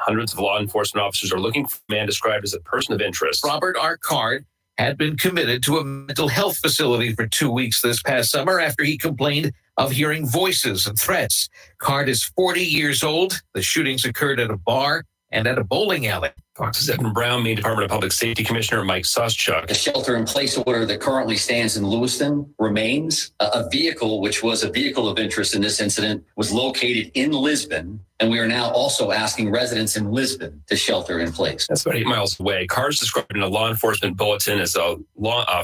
Hundreds of law enforcement officers are looking for a man described as a person of interest. Robert R. Card had been committed to a mental health facility for 2 weeks this past summer after he complained of hearing voices and threats. Card is 40 years old. The shootings occurred at a bar and at a bowling alley. Fox's Evan Brown, Maine Department of Public Safety Commissioner Mike Suschuk. The shelter-in-place order that currently stands in Lewiston remains. A vehicle, which was a vehicle of interest in this incident, was located in Lisbon, and we are now also asking residents in Lisbon to shelter in place. That's about 8 miles away. Carr is described in a law enforcement bulletin as a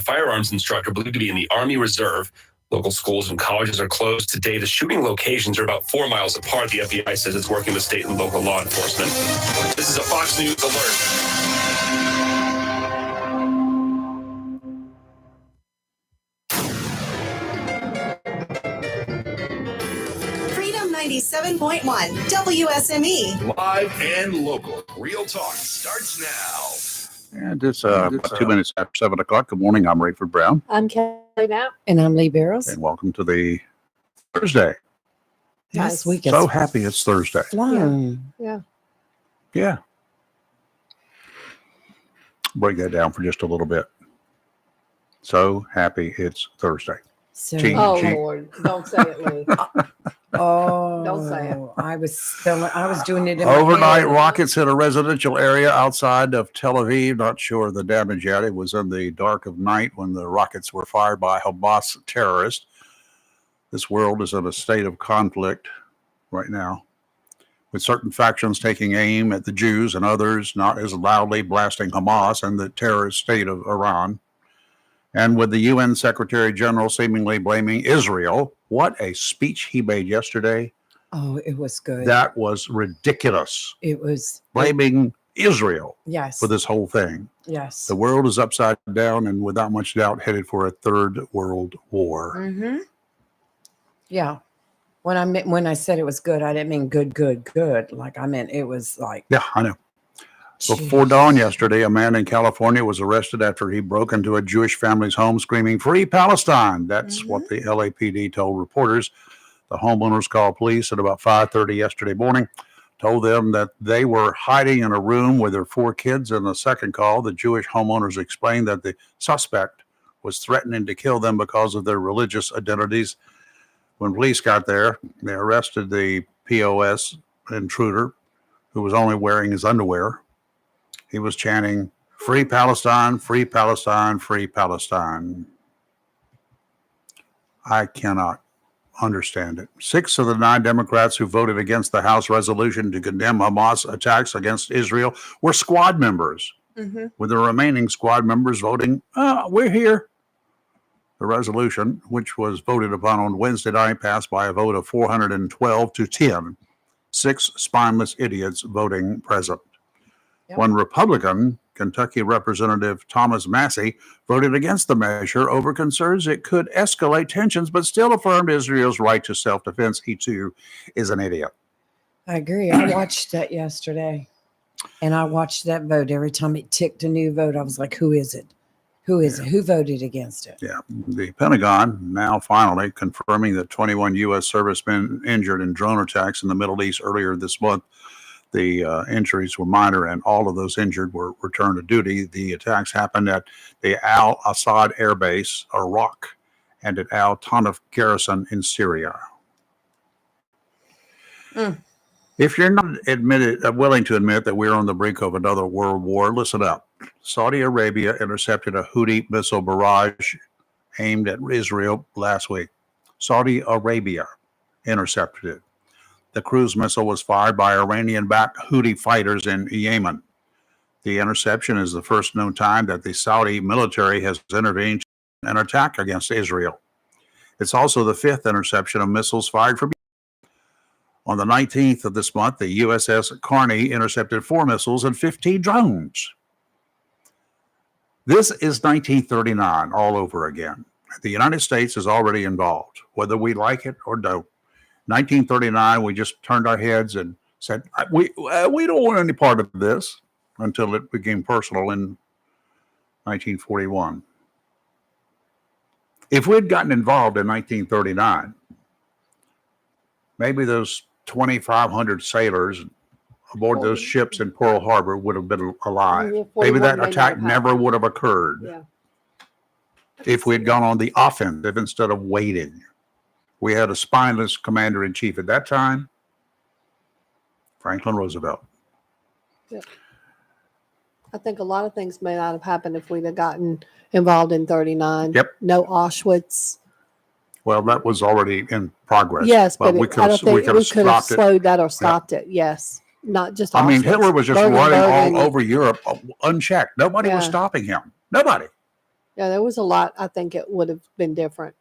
firearms instructor believed to be in the Army Reserve. Local schools and colleges are closed today. The shooting locations are about 4 miles apart. The FBI says it's working with state and local law enforcement. This is a Fox News alert. Freedom 97.1 WSME. Live and local. Real talk starts now. And it's 2 minutes after 7 o'clock. Good morning. I'm Rayford Brown. I'm Kelly Knapp. And I'm Lee Barrows. And welcome to the Thursday. This week So happy it's Thursday. Yeah. Yeah. Break that down for just a little bit. So happy it's Thursday. So, Cheating. Lord, don't say it, Lee. Don't say it. I was doing it in my Overnight head. rockets hit a residential area outside of Tel Aviv. Not sure of the damage yet. It was in the dark of night when the rockets were fired by Hamas terrorists. This world is in a state of conflict right now, with certain factions taking aim at the Jews and others not as loudly blasting Hamas and the terrorist state of Iran. And with the UN Secretary General seemingly blaming Israel. What a speech he made yesterday. Oh, it was good. That was ridiculous. It was. Blaming Israel Yes. for this whole thing. Yes. The world is upside down and without much doubt headed for a third world war. Mm-hmm. Yeah. When I said it was good, I didn't mean good. Like I meant it was like. Yeah, I know. Before dawn yesterday, a man in California was arrested after he broke into a Jewish family's home screaming, "Free Palestine." That's what the LAPD told reporters. The homeowners called police at about 5:30 yesterday morning, told them that they were hiding in a room with their 4 kids. In the second call, the Jewish homeowners explained that the suspect was threatening to kill them because of their religious identities. When police got there, they arrested the POS intruder, who was only wearing his underwear. He was chanting, "Free Palestine, free Palestine, free Palestine." I cannot understand it. 6 of the 9 Democrats who voted against the House resolution to condemn Hamas attacks against Israel were squad members, with the remaining squad members voting, "We're here." The resolution, which was voted upon on Wednesday night, passed by a vote of 412 to 10. 6 spineless idiots voting present. Yep. One Republican, Kentucky Representative Thomas Massey, voted against the measure over concerns it could escalate tensions, but still affirmed Israel's right to self-defense. He, too, is an idiot. I agree. I watched that yesterday, and I watched that vote. Every time it ticked a new vote, I was like, who is it? Who is it? Who voted against it? Yeah. The Pentagon now finally confirming that 21 U.S. servicemen injured in drone attacks in the Middle East earlier this month. The injuries were minor, and all of those injured were returned to duty. The attacks happened at the Al Assad Air Base, Iraq, and at Al Tanf Garrison in Syria. If you're not willing to admit that we're on the brink of another world war, listen up. Saudi Arabia intercepted a Houthi missile barrage aimed at Israel last week. Saudi Arabia intercepted it. The cruise missile was fired by Iranian-backed Houthi fighters in Yemen. The interception is the first known time that the Saudi military has intervened in an attack against Israel. It's also the 5th interception of missiles fired from Yemen. On the 19th of this month, the USS Carney intercepted 4 missiles and 15 drones. This is 1939 all over again. The United States is already involved, whether we like it or don't. 1939, we just turned our heads and said, we don't want any part of this, until it became personal in 1941. If we'd gotten involved in 1939, maybe those 2,500 sailors aboard those ships in Pearl Harbor would have been alive. Yeah, Maybe 41 that may not attack have never happened. would have occurred Yeah. if we had gone on the offensive instead of waiting. We had a spineless commander in chief at that time, Franklin Roosevelt. I think a lot of things may not have happened if we'd have gotten involved in 39. Yep. No Auschwitz. Well, that was already in progress. Yes, but we I could don't have think we could have stopped it. slowed that or stopped it. Yes. Not just I mean, Auschwitz. Hitler was just Bergen-Belsen. running all over Europe unchecked. Nobody was Yeah. stopping him. Nobody. Yeah, there was a lot. I think it would have been different.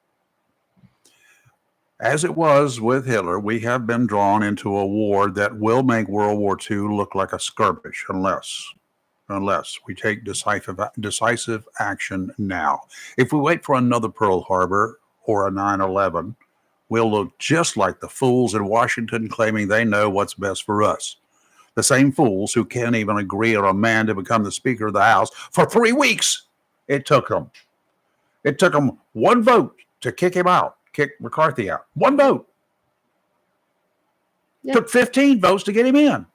As it was with Hitler, we have been drawn into a war that will make World War II look like a skirmish unless we take decisive action now. If we wait for another Pearl Harbor or a 9/11, we'll look just like the fools in Washington claiming they know what's best for us. The same fools who can't even agree on a man to become the Speaker of the House for 3 weeks. It took them. It took them one vote to kick him out, kick McCarthy out. One vote. Yeah. Took 15 votes to get him in.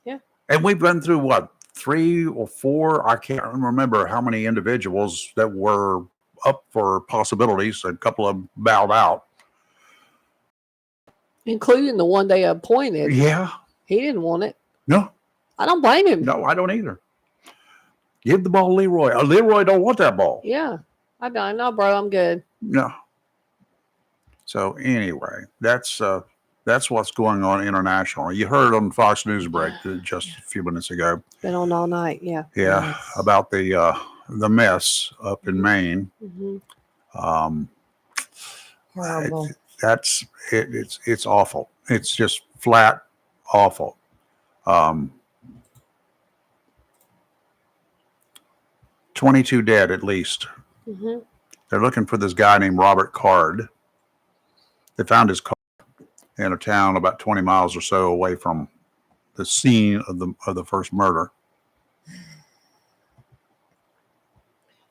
Yeah. And we've been through what, 3 or 4? I can't remember how many individuals that were up for possibilities. A couple of them bowed out. Including the one they appointed. Yeah. He didn't want it. No, I don't blame him. no, I don't either. Give the ball to Leroy. Leroy don't want that ball. Yeah. I don't know, bro. I'm good. No. So anyway, that's what's going on internationally. You heard on Fox News break just a few minutes ago. Been on all night. Yeah. Yeah, Yes. about the mess up in Maine. Hmm. Horrible. That's it. It's awful. It's just flat awful. 22 dead at least. Hmm. They're looking for this guy named Robert Card. They found his car in a town about 20 miles or so away from the scene of the first murder.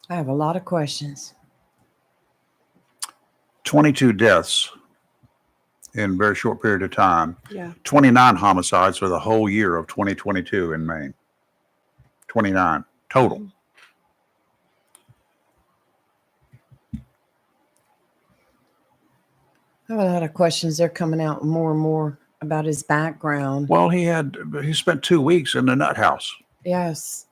I have a lot of questions. 22 deaths in a very short period of time. Yeah. 29 homicides for the whole year of 2022 in Maine. 29 total. I have a lot of questions. They're coming out more and more about his background. Well, he spent 2 weeks in the nut house. Yes.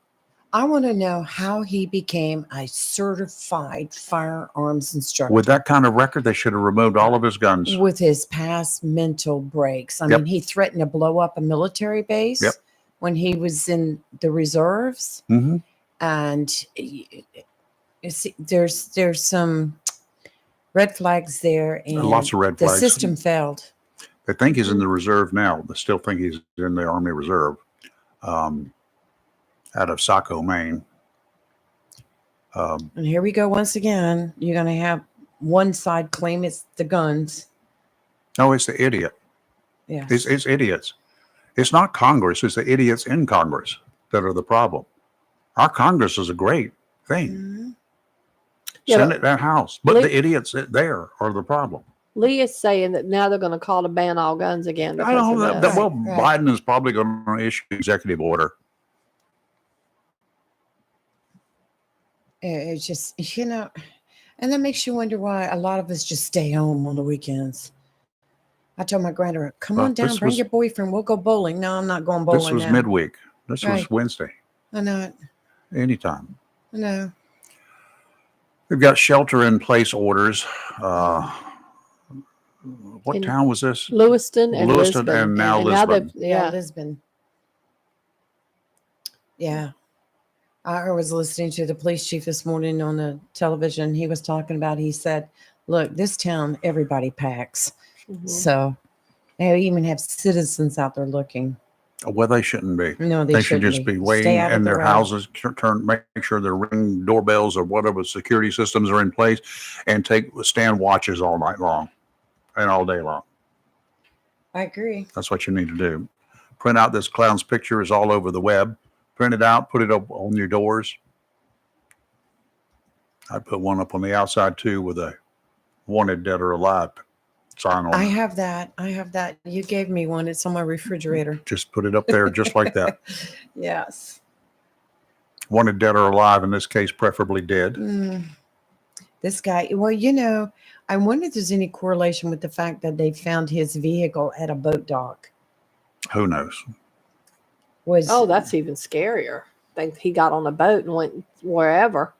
I want to know how he became a certified firearms instructor With that kind of record, they should have removed all of his guns. with his past mental breaks. I Yep. mean, he threatened to blow up a military base Yep. when he was in the reserves. Mm-hmm. And you see, there's some red flags there, and Lots of red the flags. system failed. They think he's in the reserve now. They still think he's in the Army Reserve out of Saco, Maine. And here we go once again. You're going to have one side claim it's the guns. No, it's the idiot. Yeah. It's idiots. It's not Congress. It's the idiots in Congress that are the problem. Our Congress is a great thing. Mhm. Yeah, Senate and House. But Lee- the idiots there are the problem. Lee is saying that now they're going to call to ban all guns again. I know because of that. this. Well, Right. Biden is probably going to issue an executive order. It's just, and that makes you wonder why a lot of us just stay home on the weekends. I told my granddaughter, come Well, on down, this bring was- your boyfriend. We'll go bowling. No, I'm not going bowling This was now. midweek. This was Right. Wednesday. I know it. Anytime. I know. We've got shelter in place orders. What In town was this? Lewiston and Lewiston Lisbon. and now they've- Lisbon. Yeah, Yeah. Lisbon. Yeah. I was listening to the police chief this morning on the television. He was talking about, he said, look, this town, everybody packs. Mhm. So they even have citizens out there looking. Well, they shouldn't be. No, They should shouldn't just be Stay waiting out of in the their road. houses, make sure their ring doorbells or whatever security systems are in place, and stand watches all night long and all day long. I agree. That's what you need to do. Print out this clown's picture is all over the web. Print it out, put it up on your doors. I put one up on the outside too with a wanted dead or alive sign on I it. have that. I have that. You gave me one. It's on my refrigerator. Just put it up there just like that. Yes. Wanted dead or alive, in this case, preferably dead. This guy, well, I wonder if there's any correlation with the fact that they found his vehicle at a boat dock. Who knows? Oh, that's even scarier. Think he got on a boat and went wherever.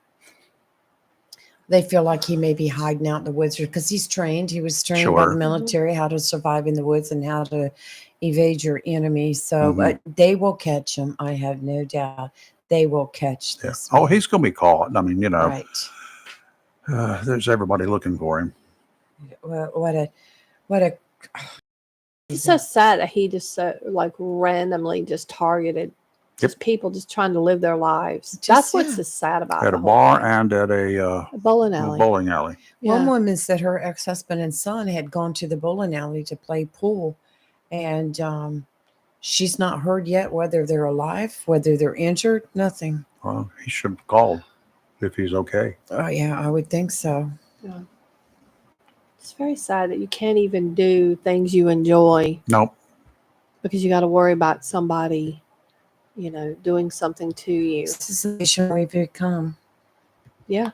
They feel like he may be hiding out in the woods because he's trained. He was trained by Sure. the military how to survive in the woods and how to evade your enemy. So Mhm. they will catch him. I have no doubt they will catch Yeah. this. Oh, man. he's going to be caught. I mean, right. there's everybody looking for him. Well, what a. It's so sad that he just like randomly just targeted just people just trying to live their lives. That's what's so sad about At the a whole bar thing. and at a Bowling alley. bowling alley. One Yeah. woman said her ex-husband and son had gone to the bowling alley to play pool, and she's not heard yet whether they're alive, whether they're injured, nothing. Well, he should have called if he's okay. Oh yeah, I would think so. It's very sad that you can't even do things you enjoy Nope. because you got to worry about somebody, doing something to you. This is the nation we've become. Yeah.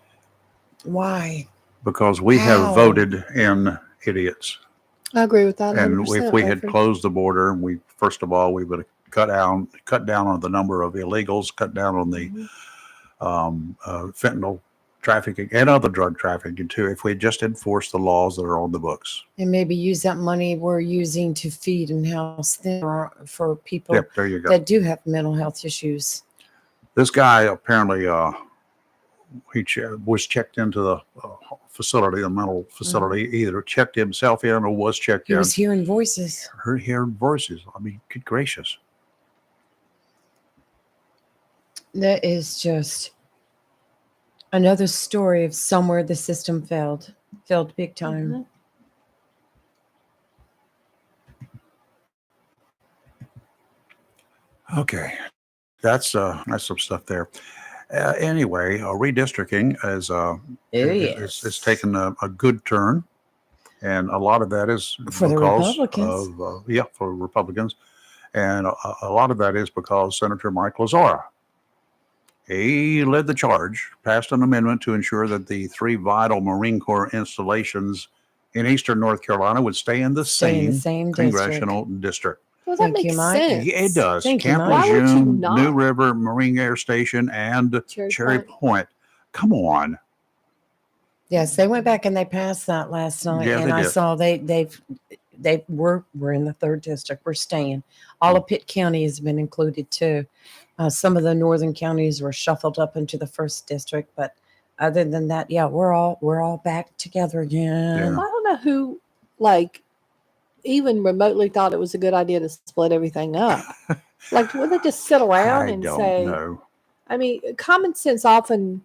Why? Because we How? have voted in idiots. I agree with that. And 100%, if we had Rayford. closed the border, we first of all we would have cut down on the number of illegals, cut down on the fentanyl trafficking and other drug trafficking too. If we just enforced the laws that are on the books. And maybe use that money we're using to feed and house them for people Yep, there you go. that do have mental health issues. This guy apparently was checked into the facility, the mental facility, either checked himself in or was checked He in. was hearing voices. Heard voices. I mean, good gracious. That is just another story of somewhere the system failed big time. Okay, that's some stuff there. Anyway, redistricting is taking a good turn, and a lot of that is For the because Republicans. of for Republicans, and a lot of that is because Senator Mike Lazara, he led the charge, passed an amendment to ensure that the 3 vital Marine Corps installations in eastern North Carolina would stay in the Stay in the same same congressional district. Well, that Thank makes you, Mike. sense. Yeah, it does. Thank you, Camp Mike. Why would you Lejeune, not? New River Marine Air Station, and Cherry Point. Come on. Yes, they went back and they passed that last night, Yeah, and they I did. saw we're in the 3rd district. We're staying. All of Pitt County has been included too. Some of the northern counties were shuffled up into the 1st district, but other than that, yeah, we're all back together again. Yeah. I don't know who, even remotely thought it was a good idea to split everything up. Would they just sit around I and don't say, know. I mean, common sense often,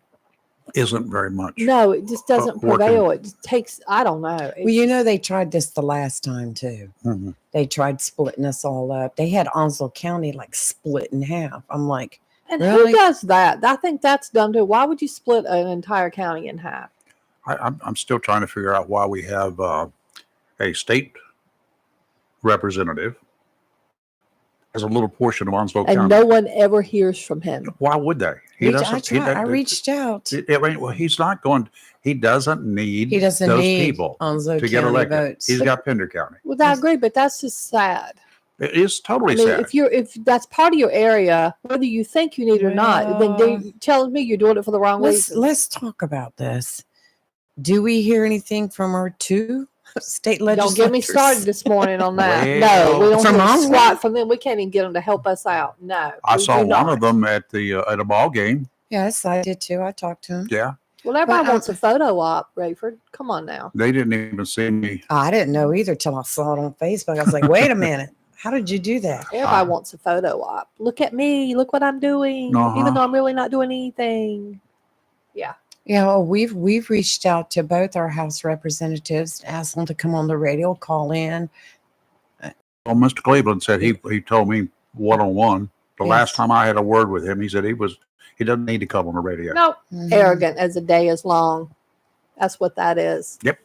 Isn't very much. no, it just doesn't working. prevail. It just takes, I don't know. Well, they tried this the last time too. Mhm. They tried splitting us all up. They had Onslow County split in half. I'm like, And really? who does that? I think that's dumb too. Why would you split an entire county in half? I'm still trying to figure out why we have a state representative as a little portion of Onslow And County. no one ever hears from him. Why would they? I reached out. He's not going. He doesn't need. He doesn't those need people Onslow to get County elected. votes. He's got Pender County. Well, I agree, but that's just sad. It is totally I mean, sad. if that's part of your area, whether you think you need it or not, then Well, telling me you're doing it for the wrong reason. Let's talk about this. Do we hear anything from our 2 state Don't legislators? get me started this morning on that. Well, no, we don't from hear Onslow? squat from them. We can't even get them to help us out. No, I we saw do one not. of them at a ball game. Yes, I did too. I talked to him. Yeah, Well, everybody But, wants a photo op, Rayford. Come on now. they didn't even see me. I didn't know either till I saw it on Facebook. I was like, wait a minute. How did you do that? Everybody wants a photo op. Look at me. Look what I'm doing. Uh-huh. Even though I'm really not doing anything. Yeah, well, we've reached out to both our House representatives, asked them to come on the radio, call in. Well, Mr. Cleveland said he told me one-on-one. The Yes. last time I had a word with him, he said he doesn't need to come on the radio. Nope. Mhm. Arrogant as a day is long. That's what that is. Yep.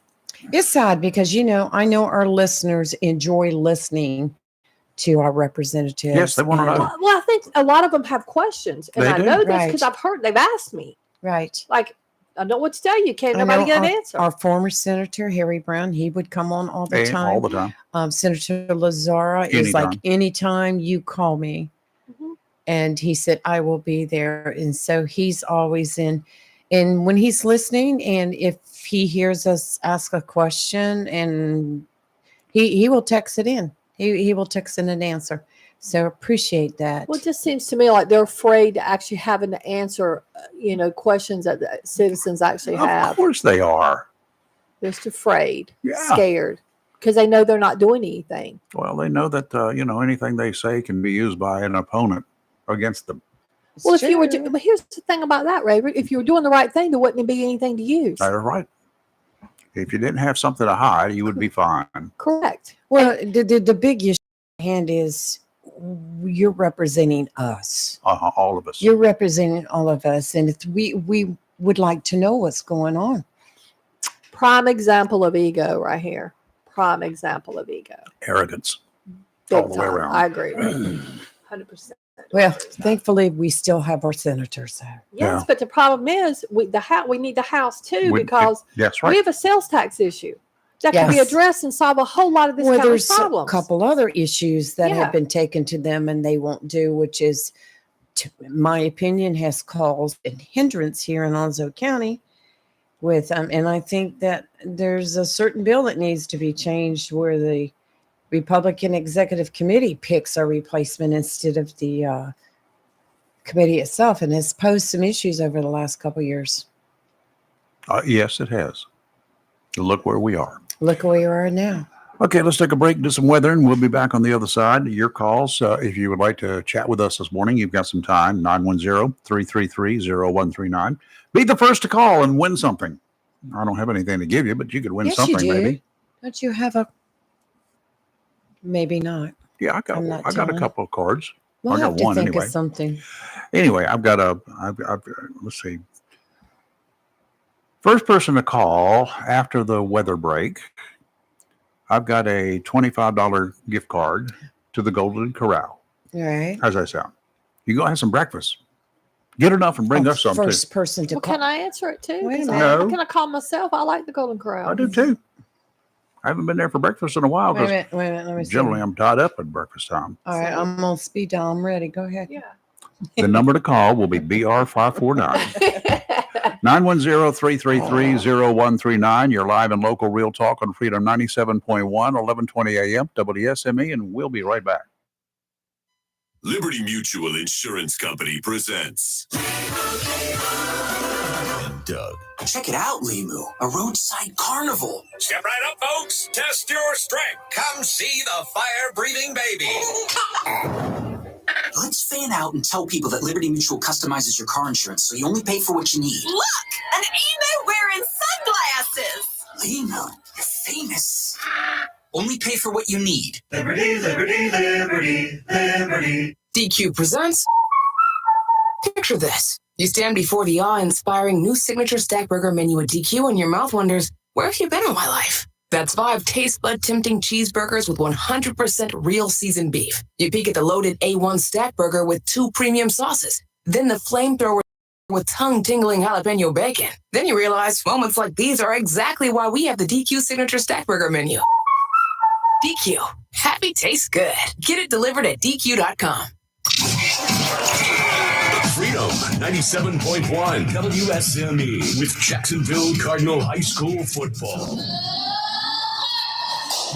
It's sad because, I know our listeners enjoy listening to our representatives. Yes, they wanna and- know. Well, I think a lot of them have questions, and They I do. know this Right. because I've heard they've asked me. Right. Like, I know what to tell you. Can't I nobody know get an answer. Our former Senator, Harry Brown, he would come on all the And time. all the time. Senator Lazara is like, anytime you call me. Mhm. And he said, I will be there. And so he's always in. And when he's listening, and if he hears us ask a question, and he will text it in. He will text in an answer. So appreciate that. Well, it just seems to me like they're afraid to actually having to answer, questions that the citizens actually Of have. course they are. They're just afraid, Yeah. scared, because they know they're not doing anything. Well, they know that, anything they say can be used by an opponent against them. It's Well, if you were, true. but here's the thing about that, Ray. If you were doing the right thing, there wouldn't be anything to use. That is right. If you didn't have something to hide, you would be fine. Correct. Well, the big issue at hand is you're representing us. All of us. You're representing all of us, and if we would like to know what's going on. Prime example of ego right here. Prime example of ego. Arrogance. Big All the way time. around. I agree. 100%. Well, thankfully, we still have our senators. Yes, Yeah. but the problem is we need the House too, because That's we right. have a sales tax issue that can be Yes. addressed and solve a whole lot of this Well, county's there's a problems. couple other issues that Yeah. have been taken to them and they won't do, which is, in my opinion, has caused a hindrance here in Onslow County. And I think that there's a certain bill that needs to be changed where the Republican Executive Committee picks a replacement instead of the committee itself, and has posed some issues over the last couple of years. Yes, it has. Look where we are. Look where we are now. Okay, let's take a break, do some weather, and we'll be back on the other side. Your calls, if you would like to chat with us this morning, you've got some time. 910-333-0139. Be the first to call and win something. I don't have anything to give you, but you could win Yes, something, you do. maybe. Don't you have a? Maybe not. Yeah, I got I'm not I got a telling. couple of cards. We'll I got have to one think anyway. of something. Anyway, I've let's see. First person to call after the weather break, I've got a $25 gift card to the Golden Corral. All right. How's that sound? You go have some breakfast. Get enough and bring us some too. First person to Well, call. can I answer it too? Wait a 'Cause minute. No. Can I call myself? I like the Golden Corral. I do too. I haven't been there for breakfast in a while Wait a because minute. Let me see. generally I'm tied up at breakfast time. All right, I'm on speed dial. I'm ready. Go ahead. Yeah. The number to call will be BR549 910-333-0139. You're live in local real talk on Freedom 97.1, 1120 AM, WSME, and we'll be right back. Liberty Mutual Insurance Company presents Doug. Check it out, Limu, a roadside carnival. Step right up, folks. Test your strength. Come see the fire-breathing baby. Let's fan out and tell people that Liberty Mutual customizes your car insurance so you only pay for what you need. Look, an emu wearing sunglasses. Limu, you're famous. Only pay for what you need. Liberty, liberty, liberty, liberty. DQ presents. Picture this. You stand before the awe-inspiring new signature stack burger menu at DQ and your mouth wonders, where have you been all my life? That's 5 taste bud tempting cheeseburgers with 100% real seasoned beef. You peek at the loaded A1 stack burger with 2 premium sauces. Then the flamethrower with tongue-tingling jalapeno bacon. Then you realize moments like these are exactly why we have the DQ signature stack burger menu. DQ. Happy tastes good. Get it delivered at DQ.com. Freedom 97.1 WSME with Jacksonville Cardinal High School football.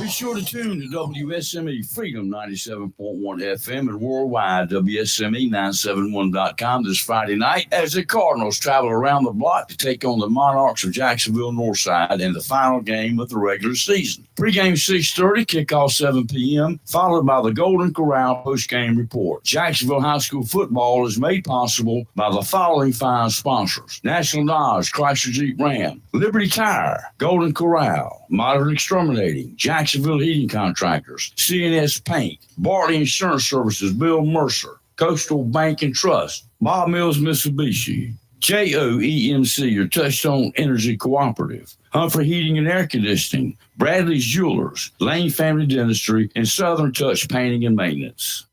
Be sure to tune to WSME Freedom 97.1 FM and worldwide WSME971.com this Friday night as the Cardinals travel around the block to take on the Monarchs of Jacksonville Northside in the final game of the regular season. Pre-game 6:30, kickoff 7 p.m., followed by the Golden Corral post-game report. Jacksonville High School football is made possible by the following 5 sponsors: National Dodge, Chrysler Jeep Ram, Liberty Tire, Golden Corral, Modern Exterminating, Jacksonville Heating Contractors, CNS Paint, Barley Insurance Services, Bill Mercer, Coastal Bank and Trust, Bob Mills Mitsubishi, JOEMC, your Touchstone Energy Cooperative, Humphrey Heating and Air Conditioning, Bradley's Jewelers, Lane Family Dentistry, and Southern Touch Painting and Maintenance.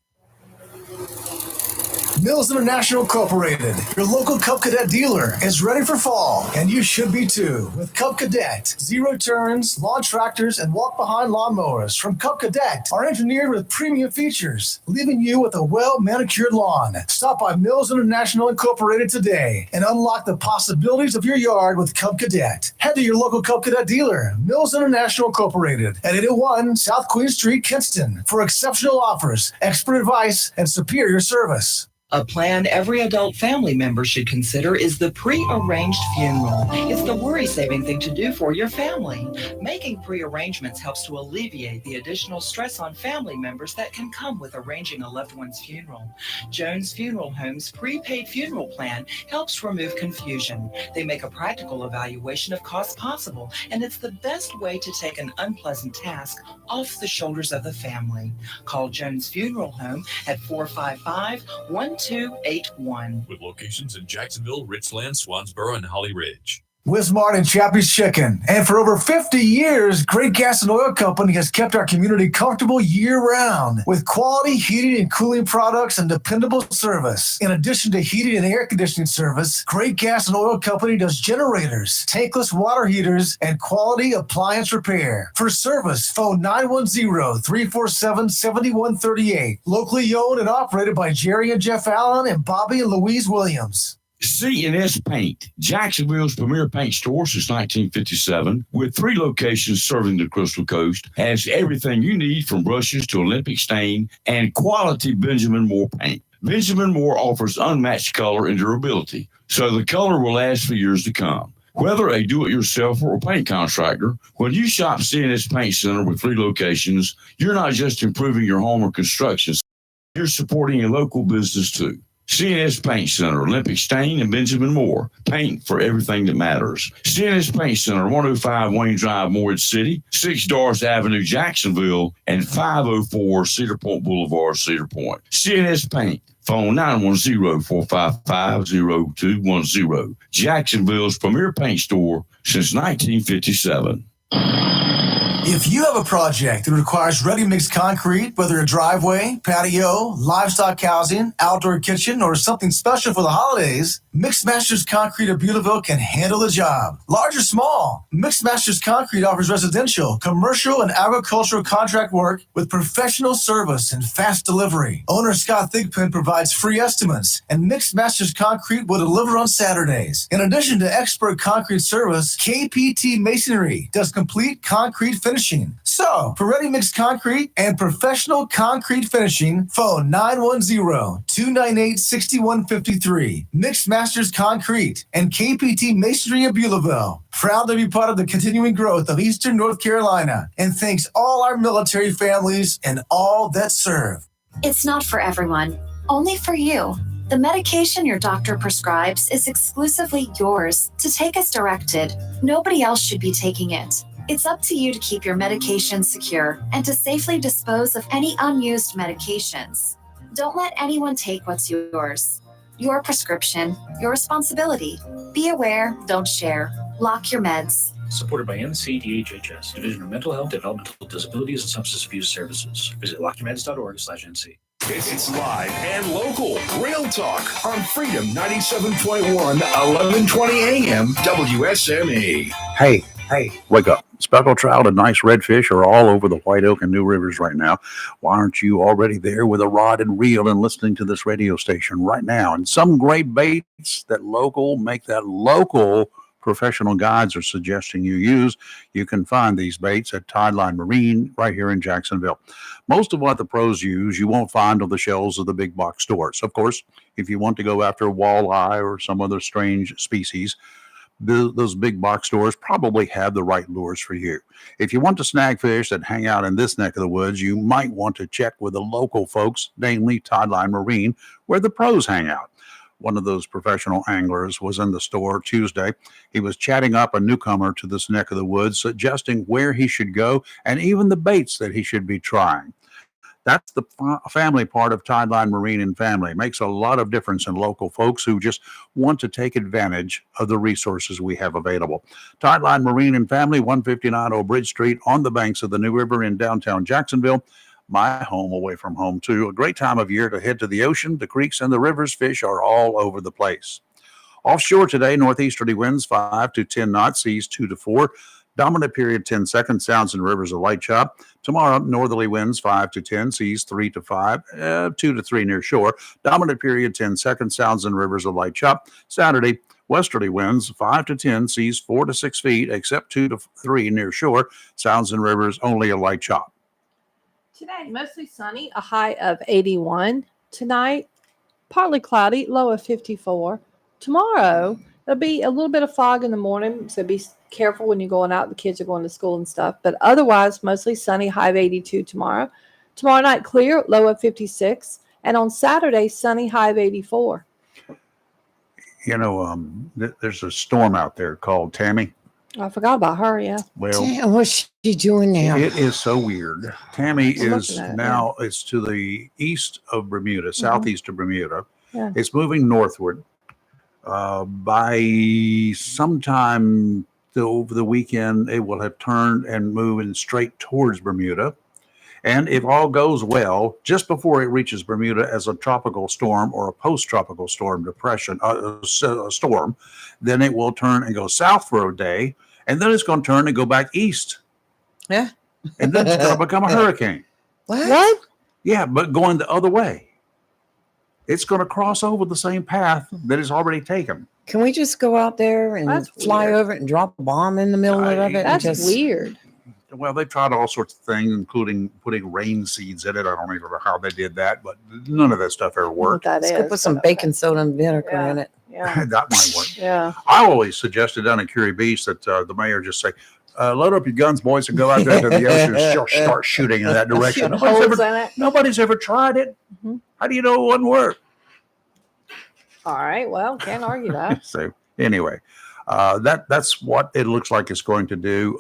Mills International Incorporated, your local Cub Cadet dealer, is ready for fall, and you should be too. With Cub Cadet, zero turns, lawn tractors, and walk-behind lawnmowers from Cub Cadet are engineered with premium features, leaving you with a well-manicured lawn. Stop by Mills International Incorporated today and unlock the possibilities of your yard with Cub Cadet. Head to your local Cub Cadet dealer, Mills International Incorporated, at 801 South Queen Street, Kinston, for exceptional offers, expert advice, and superior service. A plan every adult family member should consider is the pre-arranged funeral. It's the worry-saving thing to do for your family. Making pre-arrangements helps to alleviate the additional stress on family members that can come with arranging a loved one's funeral. Jones Funeral Home's prepaid funeral plan helps remove confusion. They make a practical evaluation of costs possible, and it's the best way to take an unpleasant task off the shoulders of the family. Call Jones Funeral Home at 455-1281. With locations in Jacksonville, Richland, Swansboro, and Holly Ridge. Wismart and Chappie's Chicken. And for over 50 years, Great Gas and Oil Company has kept our community comfortable year-round with quality heating and cooling products and dependable service. In addition to heating and air conditioning service, Great Gas and Oil Company does generators, tankless water heaters, and quality appliance repair. For service, phone 910-347-7138. Locally owned and operated by Jerry and Jeff Allen and Bobby and Louise Williams. C&S Paint, Jacksonville's premier paint store since 1957, with 3 locations serving the Crystal Coast, has everything you need from brushes to Olympic stain and quality Benjamin Moore paint. Benjamin Moore offers unmatched color and durability, so the color will last for years to come. Whether a do-it-yourselfer or paint contractor, when you shop C&S Paint Center with 3 locations, you're not just improving your home or construction, you're supporting a local business too. C&S Paint Center, Olympic Stain, and Benjamin Moore. Paint for everything that matters. C&S Paint Center, 105 Wayne Drive, Morehead City, 6 Doris Avenue, Jacksonville, and 504 Cedar Point Boulevard, Cedar Point. C&S Paint, phone 910-455-0210. Jacksonville's premier paint store since 1957. If you have a project that requires ready-mix concrete, whether a driveway, patio, livestock housing, outdoor kitchen, or something special for the holidays, Mixed Masters Concrete of Beulaville can handle the job. Large or small, Mixed Masters Concrete offers residential, commercial, and agricultural contract work with professional service and fast delivery. Owner Scott Thigpen provides free estimates, and Mixed Masters Concrete will deliver on Saturdays. In addition to expert concrete service, KPT Masonry does complete concrete finishing. So, for ready-mix concrete and professional concrete finishing, phone 910-298-6153. Mixed Masters Concrete and KPT Masonry of Beulaville. Proud to be part of the continuing growth of Eastern North Carolina, and thanks all our military families and all that serve. It's not for everyone, only for you. The medication your doctor prescribes is exclusively yours to take as directed. Nobody else should be taking it. It's up to you to keep your medication secure and to safely dispose of any unused medications. Don't let anyone take what's yours. Your prescription, your responsibility. Be aware, don't share. Lock your meds. Supported by NCDHHS, Division of Mental Health, Developmental Disabilities, and Substance Abuse Services. Visit lockyourmeds.org/NC. It's live and local. Real talk on Freedom 97.1, 1120 AM, WSME. Hey, wake up. Speckled trout and nice redfish are all over the White Oak and New Rivers right now. Why aren't you already there with a rod and reel and listening to this radio station right now? And some great baits that local professional guides are suggesting you use. You can find these baits at Tideline Marine right here in Jacksonville. Most of what the pros use, you won't find on the shelves of the big box stores. Of course, if you want to go after walleye or some other strange species, those big box stores probably have the right lures for you. If you want to snag fish that hang out in this neck of the woods, you might want to check with the local folks, namely Tideline Marine, where the pros hang out. One of those professional anglers was in the store Tuesday. He was chatting up a newcomer to this neck of the woods, suggesting where he should go and even the baits that he should be trying. That's the family part of Tideline Marine and Family. It makes a lot of difference in local folks who just want to take advantage of the resources we have available. Tideline Marine and Family, 159 Old Bridge Street, on the banks of the New River in downtown Jacksonville. My home away from home, too. A great time of year to head to the ocean. The creeks and the rivers, fish are all over the place. Offshore today, northeasterly winds 5 to 10 knots, seas 2 to 4. Dominant period 10 seconds, sounds and rivers a light chop. Tomorrow, northerly winds 5 to 10, seas 3 to 5, 2 to 3 near shore. Dominant period 10 seconds, sounds and rivers a light chop. Saturday, westerly winds 5 to 10, seas 4 to 6 feet, except 2 to 3 near shore. Sounds and rivers only a light chop. Today, mostly sunny, a high of 81. Tonight, partly cloudy, low of 54. Tomorrow, there'll be a little bit of fog in the morning, so be careful when you're going out. The kids are going to school and stuff. But otherwise, mostly sunny, high of 82 tomorrow. Tomorrow night, clear, low of 56. And on Saturday, sunny, high of 84. You know, there's a storm out there called Tammy. I forgot about her, yeah. Well, Damn, what's she doing now? it is so weird. Tammy I'm is looking at it, now, it's to the east of Bermuda, southeast of Bermuda. Yeah. It's moving northward. By sometime over the weekend, it will have turned and moving straight towards Bermuda. And if all goes well, just before it reaches Bermuda as a tropical storm or a post-tropical storm depression, storm, then it will turn and go south for a day, and then it's going to turn and go back east. Yeah. And then it's going to become a hurricane. What? Yeah, but going the other way. It's going to cross over the same path that it's already taken. Can we just go out there and That's fly weird. over it and drop a bomb in the middle of it? That's and just, weird. Well, they've tried all sorts of things, including putting rain seeds in it. I don't even know how they did that, but none of that stuff ever worked. Let's go put some baking soda and vinegar Yeah. in it. Yeah. That might work. Yeah. I always suggested down in Curie Beach that the mayor just say, load up your guns, boys, and go out there to the ocean and start shooting in that direction. Shoot holes in it. Nobody's ever tried it. Mm-hmm. How do you know it wouldn't work? All right. Well, can't argue that. So anyway, that's what it looks like it's going to do.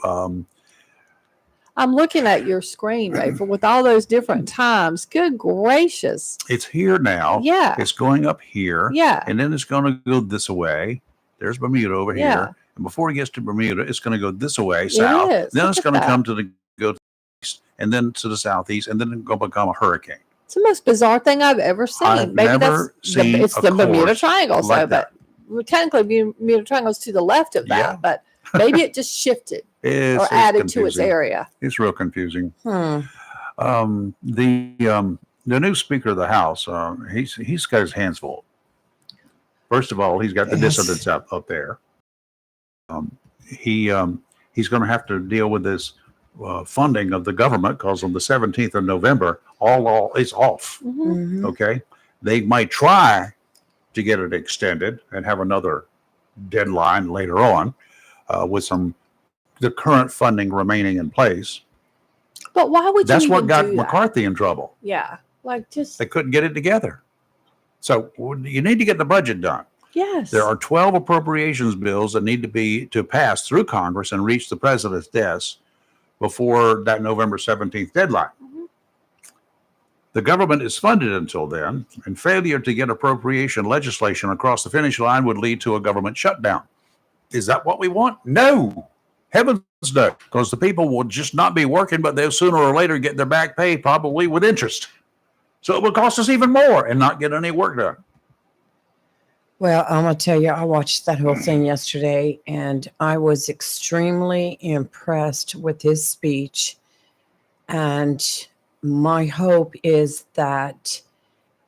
I'm looking at your screen, Rayford, with all those different times. Good gracious. It's here now. Yeah. It's going up here. Yeah. And then it's going to go this way. There's Bermuda over Yeah. here. And before it gets to Bermuda, it's going to go this way, south. is. Then Look it's at going to that. come to the east, and then to the southeast, and then it's going to become a hurricane. It's the most bizarre thing I've ever seen. I've Maybe never that's seen it's a the Bermuda course Triangle, like but technically Bermuda Triangle is to the left of that, Yeah. but maybe it just shifted It's added to its confusing. area. It's real confusing. Hmm. The new Speaker of the House, he's got his hands full. First of all, he's got the Yes. dissidents up there. He's going to have to deal with this funding of the government because on the 17th of November, all is off. Mhm. Okay, they might try to get it extended and have another deadline later on with the current funding remaining in place. But why would That's you what even got do that? McCarthy in trouble. Yeah, like just They couldn't get it together. So you need to get the budget done. yes. There are 12 appropriations bills that need to pass through Congress and reach the president's desk before that November 17th deadline. Mm-hmm. The government is funded until then, and failure to get appropriation legislation across the finish line would lead to a government shutdown. Is that what we want? No. Heavens no, because the people will just not be working, but they'll sooner or later get their back pay, probably with interest. So it will cost us even more and not get any work done. Well, I'm going to tell you, I watched that whole thing yesterday and I was extremely impressed with his speech. And my hope is that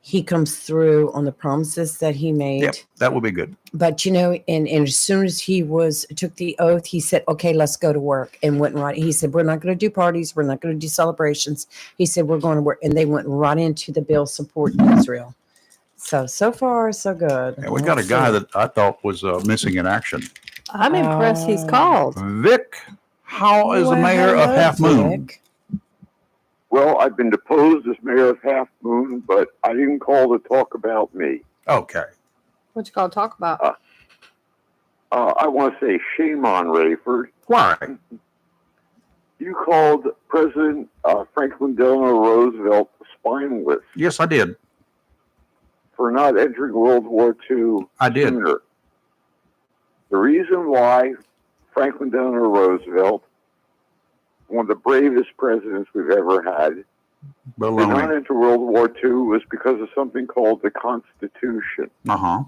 he comes through on the promises that he made. Yep, that will be good. But, and as soon as he took the oath, he said, okay, let's go to work, and went right. He said, we're not going to do parties. We're not going to do celebrations. He said, we're going to work. And they went right into the bill supporting Israel. So far, so good. And we got a guy that I thought was missing in action. I'm impressed he's called. Vic, how is the mayor of Half Moon? Well, I've been deposed as mayor of Half Moon, but I didn't call to talk about me. Okay. What you call talk about? I want to say shame on Rayford. Why? You called President Franklin Delano Roosevelt spineless Yes, I did. for not entering World War II I did. sooner. The reason why Franklin Delano Roosevelt, one of the bravest presidents we've ever had, did not Baloney. enter World War II was because of something called the Constitution, Uh-huh.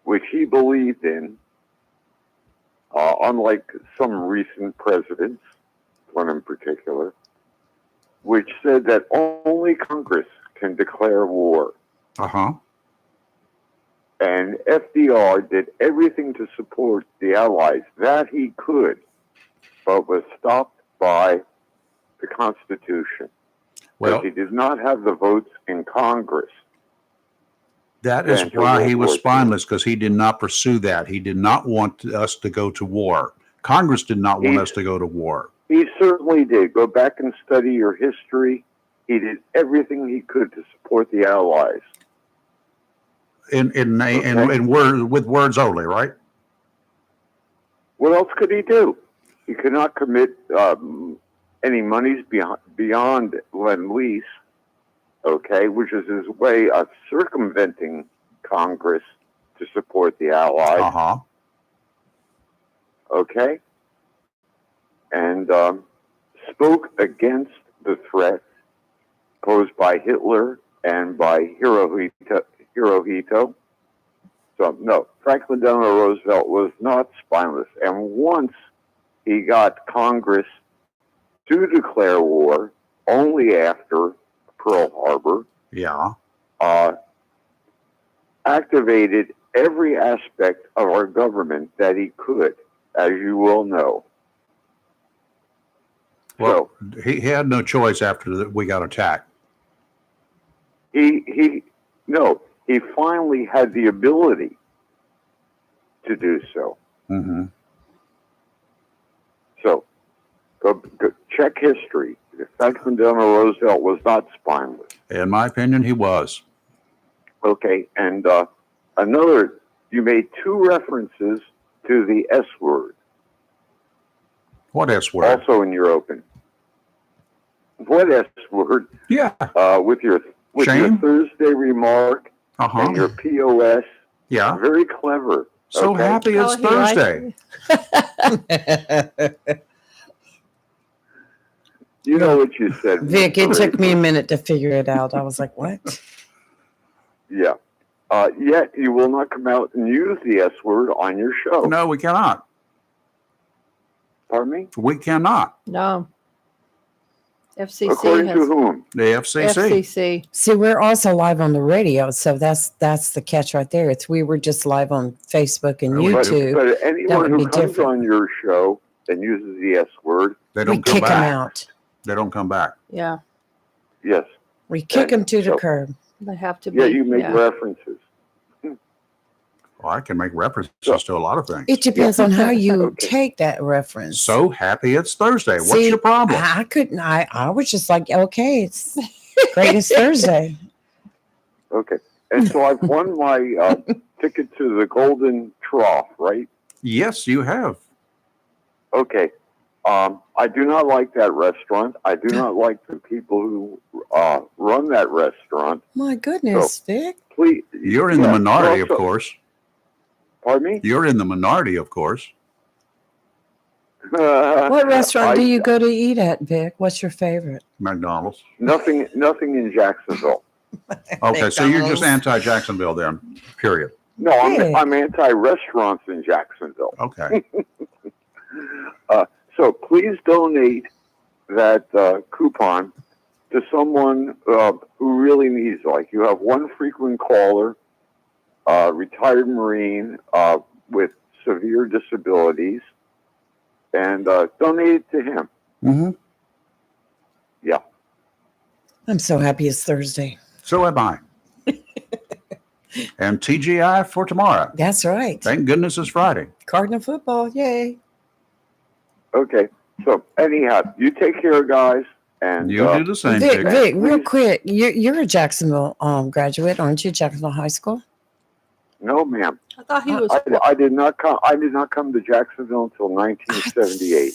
which he believed in, unlike some recent presidents, one in particular, which said that only Congress can declare war. Uh-huh. And FDR did everything to support the Allies that he could, but was stopped by the Constitution. Well, Because he did not have the votes in Congress. that is Enter why World he was War II. spineless, because he did not pursue that. He did not want us to go to war. Congress did not want us to go to war. He certainly did. Go back and study your history. He did everything he could to support the Allies. In words, with words only, right? What else could he do? He could not commit any monies beyond Lend-Lease, okay, which is his way of circumventing Congress to support the Allies. Uh-huh. Okay? And spoke against the threat posed by Hitler and by Hirohito. So, no, Franklin Delano Roosevelt was not spineless. And once he got Congress to declare war, only after Pearl Harbor, Yeah. activated every aspect of our government that he could, as you will know. Well, he had no choice after we got attacked. He finally had the ability to do so. Mm-hmm. So, go check history. Franklin Delano Roosevelt was not spineless. In my opinion, he was. Okay, and you made two references to the S word. What S word? Also in your open. What S word? Yeah. With your Shame? Thursday remark Uh-huh. and your POS. Yeah. Very clever. So okay? happy it's Thursday. You know what you said. Vic, it took me a minute to figure it out. I was like, what? Yeah. Yet you will not come out and use the S word on your show. No, we cannot. Pardon me? We cannot. No. FCC According has to whom? The FCC. FCC. See, we're also live on the radio, so that's the catch right there. We were just live on Facebook and YouTube. But That anyone would who be comes different. on your show and uses the S word, They We don't come kick them back. out. They don't come back. Yeah, yes. We kick them to the So- curb. they have to be. Yeah, you make yeah. references. Well, I can make references to a lot of things. It depends on how you Okay. take that reference. So happy it's Thursday. What's See, your problem? I couldn't. I was just like, okay, it's greatest Thursday. Okay. And so I've won my ticket to the Golden Trough, right? Yes, you have. Okay. I do not like that restaurant. I do not like the people who run that restaurant. My goodness, Vic. Please. You're in the yeah, minority, also- of course. Pardon me? You're in the minority, of course. What restaurant do I- you go to eat at, Vic? What's your favorite? McDonald's. Nothing in Jacksonville. Okay, so you're just McDonald's. anti-Jacksonville then, period. No, Hey. I'm anti-restaurants in Jacksonville. Okay. So please donate that coupon to someone who really needs it. Like you have one frequent caller, retired Marine with severe disabilities, and donate it to him. Mm-hmm. Yeah. I'm so happy it's Thursday. So am I. And TGI for tomorrow. That's right. Thank goodness it's Friday. Cardinal football, yay. Okay. So anyhow, you take care, guys, and You do the same, Vic, Vic. Vic, real quick, you're a Jacksonville graduate, aren't you? Jacksonville High School. No, ma'am. I thought he was. I did not come. I did not come to Jacksonville until 1978.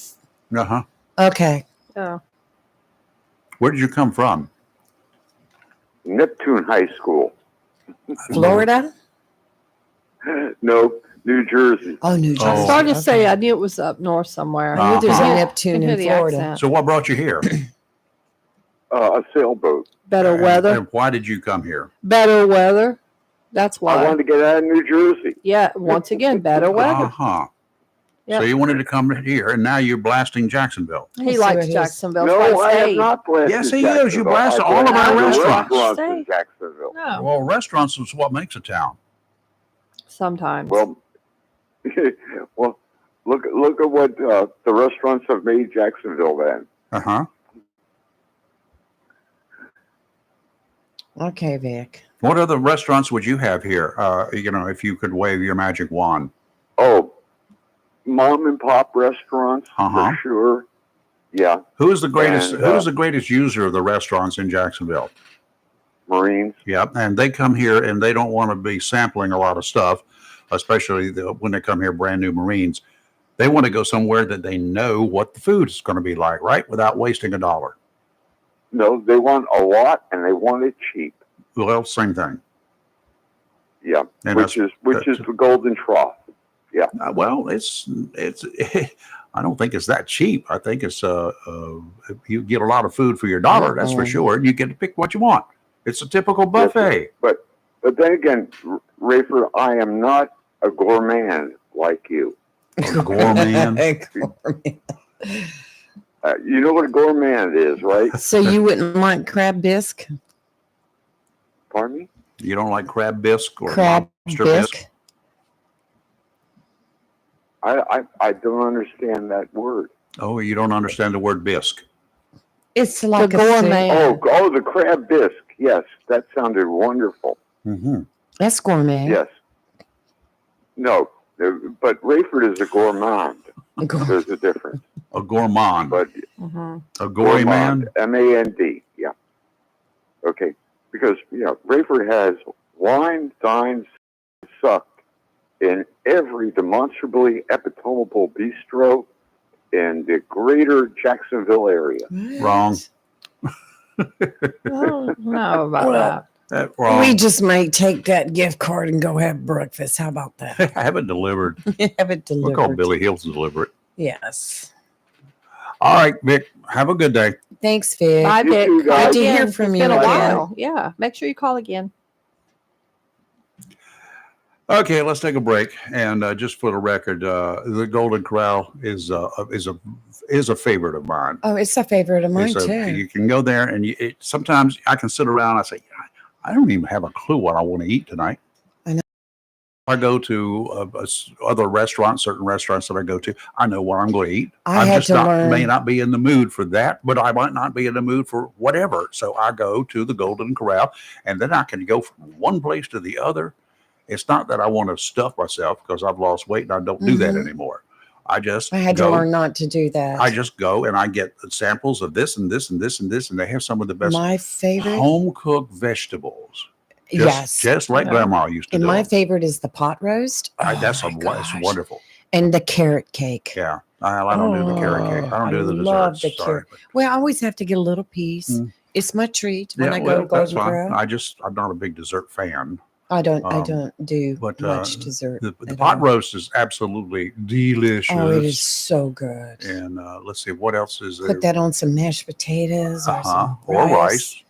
Uh-huh. Okay. Oh. Where did you come from? Neptune High School. Florida? No, New Jersey. Oh, New Jersey. I started to say I knew it was up north somewhere. I knew there's a Uh-huh. Neptune Can hear in the Florida. accent. So what brought you here? A sailboat. Better weather. And why did you come here? Better weather. That's I why. wanted to get out of New Jersey. Yeah, once again, better weather. Uh-huh. Yep. So you wanted to come here, and now you're blasting Jacksonville. He likes Jacksonville. No, I have not blasted Yes, he is. You Jacksonville. blasted I all of our blasted restaurants. in Jacksonville. No. Well, restaurants is what makes a town. Sometimes. Well, well, look at what the restaurants have made Jacksonville then. Uh-huh. Okay, Vic. What other restaurants would you have here? If you could wave your magic wand. Oh, mom and pop restaurants Uh-huh. for sure. Yeah, Who is the greatest? And, who is the greatest user of the restaurants in Jacksonville? Marines. Yeah, and they come here and they don't want to be sampling a lot of stuff, especially when they come here, brand new Marines. They want to go somewhere that they know what the food is going to be like, right? Without wasting a dollar. No, they want a lot and they want it cheap. Well, same thing. Yeah, And which is the golden trough. Yeah. Well, it's. I don't think it's that cheap. I think it's you get a lot of food for your dollar, that's for sure, and you get to pick what you want. It's a typical buffet. But then again, Rayford, I am not a gourmand like you. A gourmand. You know what a gourmand is, right? So you wouldn't like crab bisque? Pardon me? You don't like crab bisque or Crab lobster bisque? I don't understand that word. Oh, you don't understand the word bisque. It's like a gourmet. Oh, the crab bisque. Yes, that sounded wonderful. Mm-hmm. That's gourmet. Yes. No, but Rayford is a gourmand. There's a difference. A gourmand. But a gourmand. M-A-N-D. Yeah. Okay. Because Rayford has wine, dined, sucked in every demonstrably epitomable bistro in the greater Jacksonville area. Wrong. I don't know about that. Wrong. We just may take that gift card and go have breakfast. How about that? Have it delivered. Have it We'll delivered. call Billy Hills to deliver it. Yes. All right, Vic. Have a good day. Thanks, Vic. Bye, You Vic. too, Call guys. Good to hear again. from It's you been a again. while. Yeah. Make sure you call again. Okay, let's take a break. And just for the record, the Golden Corral is a favorite of mine. Oh, it's a favorite of mine It's too. you can go there, and sometimes I can sit around. And I say, I don't even have a clue what I want to eat tonight. I know. I go to other restaurants, certain restaurants that I go to. I know what I'm going to eat. I I'm had just to not learn. may not be in the mood for that, but I might not be in the mood for whatever. So I go to the Golden Corral, and then I can go from one place to the other. It's not that I want to stuff myself because I've lost weight and I don't do that Mhm. anymore. I just I had go, to learn not to do that. I just go and I get samples of this and this and this and this, and they have some of the best My favorite. home cooked vegetables. Yes. Just like Grandma used to And do. my them. favorite is the pot roast. That's Oh, my it's gosh. wonderful. And the carrot cake. Yeah, I don't do the carrot cake. I don't do the love desserts. the Sorry. carrot. Well, I always have to get a little piece. Mm. It's my treat when I go well, to that's Golden fine. Corral. I'm not a big dessert fan. I don't Um, do but, much dessert. The at pot all. roast is absolutely delicious. Oh, it is so good. And let's see, what else is there? Put that on some mashed potatoes or Uh-huh. some Or rice.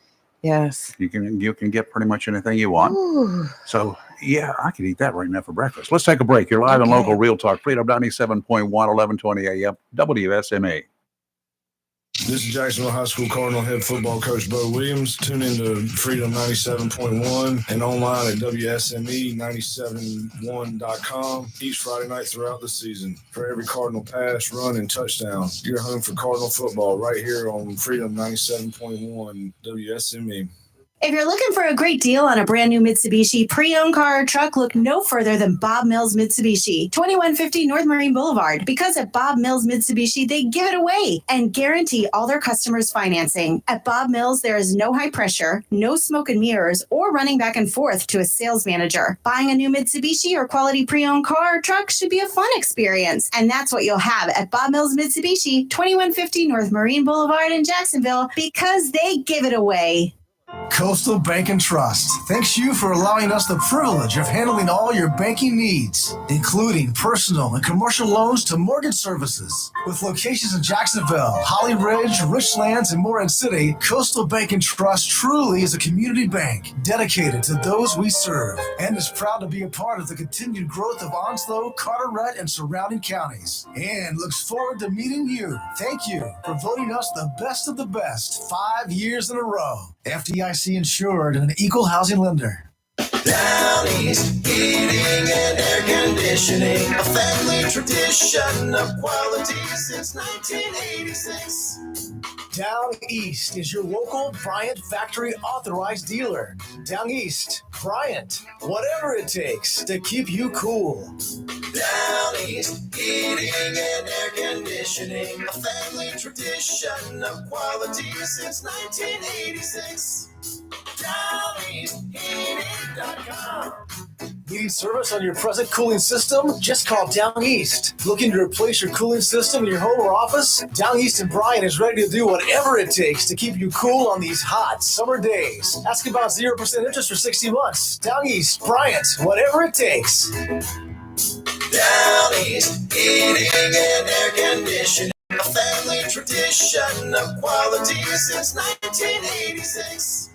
Yes. You can get pretty much anything you want. Ooh. So yeah, I could eat that right now for breakfast. Let's take a break. You're live and Okay. local, Real Talk, Freedom 97.1, 1120 AM, WSMA. This is Jacksonville High School Cardinal head football coach Bo Williams. Tune in to Freedom 97.1 and online at WSME971.com each Friday night throughout the season. For every Cardinal pass, run, and touchdown, you're home for Cardinal football right here on Freedom 97.1 WSME. If you're looking for a great deal on a brand new Mitsubishi pre-owned car or truck, look no further than Bob Mills Mitsubishi, 2150 North Marine Boulevard. Because at Bob Mills Mitsubishi, they give it away and guarantee all their customers financing. At Bob Mills, there is no high pressure, no smoke and mirrors, or running back and forth to a sales manager. Buying a new Mitsubishi or quality pre-owned car or truck should be a fun experience, and that's what you'll have at Bob Mills Mitsubishi, 2150 North Marine Boulevard in Jacksonville, because they give it away. Coastal Bank and Trust thanks you for allowing us the privilege of handling all your banking needs, including personal and commercial loans to mortgage services. With locations in Jacksonville, Holly Ridge, Richlands, and Morehead City, Coastal Bank and Trust truly is a community bank dedicated to those we serve and is proud to be a part of the continued growth of Onslow, Carteret, and surrounding counties, and looks forward to meeting you. Thank you for voting us the best of the best 5 years in a row. FDIC insured and an equal housing lender. Down East Heating and Air Conditioning, a family tradition of quality since 1986. Down East is your local Bryant factory authorized dealer. Down East, Bryant, whatever it takes to keep you cool. Down East Heating and Air Conditioning, a family tradition of quality since 1986. DownEastHeating.com. Needing service on your present cooling system? Just call Down East. Looking to replace your cooling system in your home or office? Down East and Bryant is ready to do whatever it takes to keep you cool on these hot summer days. Ask about 0% interest for 60 months. Down East, Bryant, whatever it takes. Down East Heating and Air Conditioning, a family tradition of quality since 1986.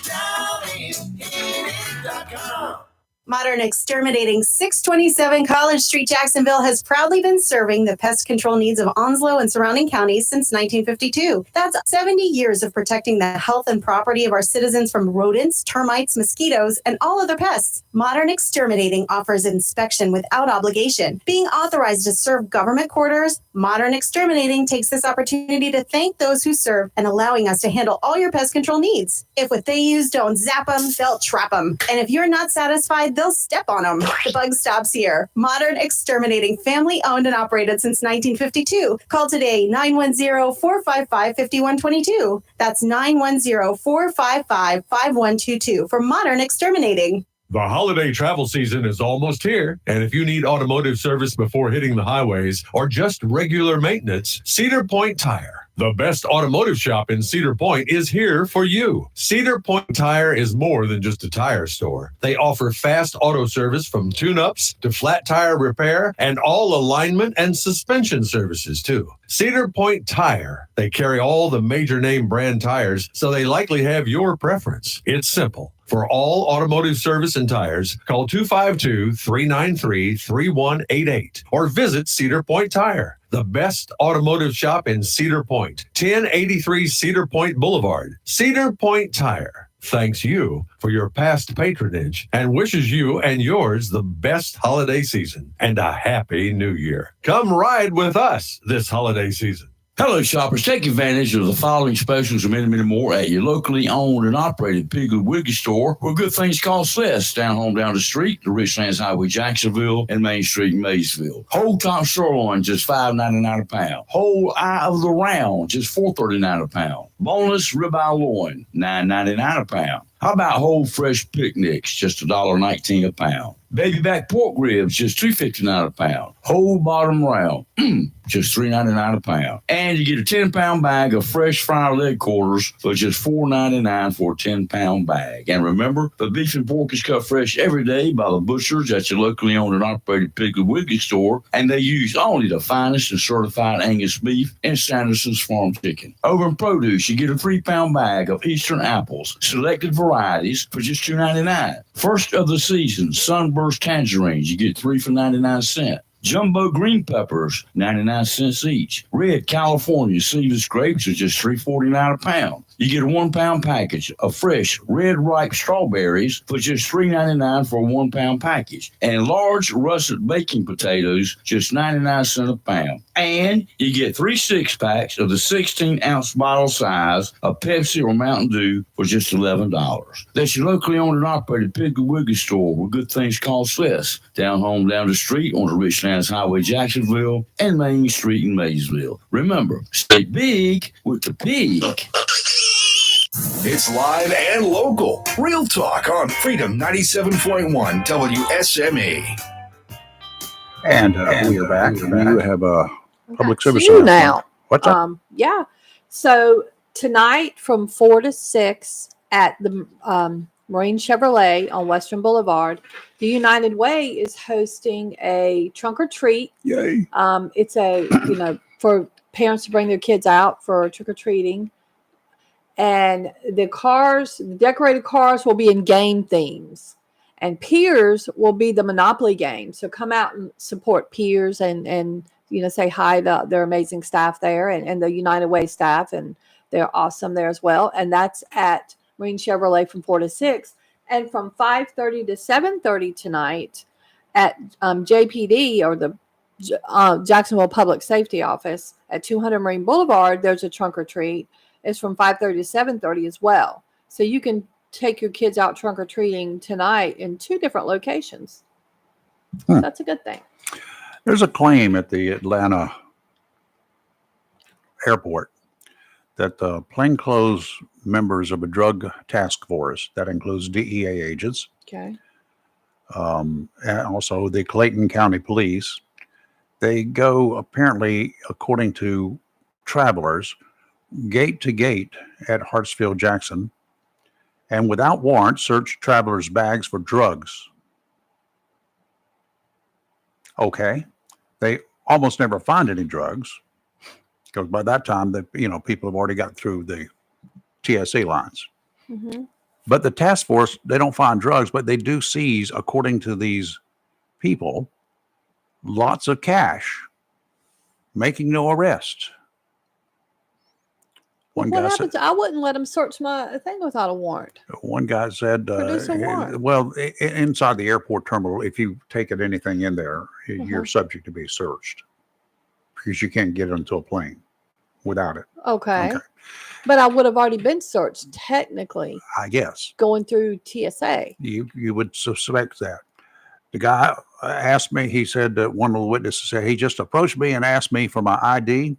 DownEastHeating.com. Modern Exterminating, 627 College Street, Jacksonville, has proudly been serving the pest control needs of Onslow and surrounding counties since 1952. That's 70 years of protecting the health and property of our citizens from rodents, termites, mosquitoes, and all other pests. Modern Exterminating offers inspection without obligation. Being authorized to serve government quarters, Modern Exterminating takes this opportunity to thank those who serve and allowing us to handle all your pest control needs. If what they use don't zap them, they'll trap them. And if you're not satisfied, they'll step on them. The bug stops here. Modern Exterminating, family owned and operated since 1952. Call today, 910-455-5122. That's 910-455-5122 for Modern Exterminating. The holiday travel season is almost here, and if you need automotive service before hitting the highways or just regular maintenance, Cedar Point Tire, the best automotive shop in Cedar Point, is here for you. Cedar Point Tire is more than just a tire store. They offer fast auto service from tune-ups to flat tire repair and all alignment and suspension services too. Cedar Point Tire. They carry all the major name brand tires, so they likely have your preference. It's simple. For all automotive service and tires, call 252-393-3188 or visit Cedar Point Tire, the best automotive shop in Cedar Point, 1083 Cedar Point Boulevard. Cedar Point Tire thanks you for your past patronage and wishes you and yours the best holiday season and a happy new year. Come ride with us this holiday season. Hello, shoppers. Take advantage of the following specials and many more at your locally owned and operated Piggly Wiggly store, where good things cost less. Down home down the street, the Richlands Highway, Jacksonville, and Main Street, Maysville. Whole top sirloin, just $5.99 a pound. Whole eye of the round, just $4.39 a pound. Boneless ribeye loin, $9.99 a pound. How about whole fresh picnics, just $1.19 a pound? Baby back pork ribs, just $3.59 a pound. Whole bottom round, just $3.99 a pound. And you get a 10-pound bag of fresh fried leg quarters for just $4.99 for a 10-pound bag. And remember, the beef and pork is cut fresh every day by the butchers at your locally owned and operated Piggly Wiggly store, and they use only the finest and certified Angus beef and Sanderson's Farm chicken. Over in produce, you get a 3-pound bag of Eastern apples, selected varieties, for just $2.99. First of the season, Sunburst tangerines, you get 3 for 99 cents. Jumbo green peppers, 99 cents each. Red California seedless grapes are just $3.49 a pound. You get a 1 pound package of fresh red ripe strawberries for just $3.99 for a 1 pound package. And large russet baking potatoes, just 99 cents a pound. And you get 3 6-packs of the 16-ounce bottle size of Pepsi or Mountain Dew for just $11. That's your locally owned and operated Piggly Wiggly store where good things cost less. Down home, down the street on the Richlands Highway, Jacksonville, and Main Street in Maysville. Remember, stay big with the pig. It's live and local. Real talk on Freedom 97.1 WSME. And we are back. You have a public service you announcement. now. What's up? Yeah. So tonight from 4 to 6 at the Marine Chevrolet on Western Boulevard, the United Way is hosting a trunk or treat. Yay. It's for parents to bring their kids out for trick or treating. And the decorated cars will be in game themes. And Piers will be the Monopoly game. So come out and support Piers and say hi to their amazing staff there and the United Way staff. And they're awesome there as well. And that's at Marine Chevrolet from 4 to 6. And from 5:30 to 7:30 tonight at JPD, or the Jacksonville Public Safety Office at 200 Marine Boulevard, there's a trunk or treat. It's from 5:30 to 7:30 as well. So you can take your kids out trunk or treating tonight in 2 different locations. That's a good thing. There's a claim at the Atlanta airport that the plainclothes members of a drug task force, that includes DEA agents, Okay. and also the Clayton County Police, they go, apparently, according to travelers, gate to gate at Hartsfield Jackson, and without warrant search travelers' bags for drugs. Okay. They almost never find any drugs because by that time people have already got through the TSA lines. Mm-hmm. But the task force, they don't find drugs, but they do seize, according to these people, lots of cash, making no arrest. What happens? I wouldn't let them search my thing without a warrant. One guy said, Produce a warrant. well, inside the airport terminal, if you take anything in there, you're subject to be searched because you can't get onto a plane without it. Okay. But I would have already been searched technically. I guess. Going through TSA. You would suspect that. The guy asked me, he said that one of the witnesses said, he just approached me and asked me for my ID.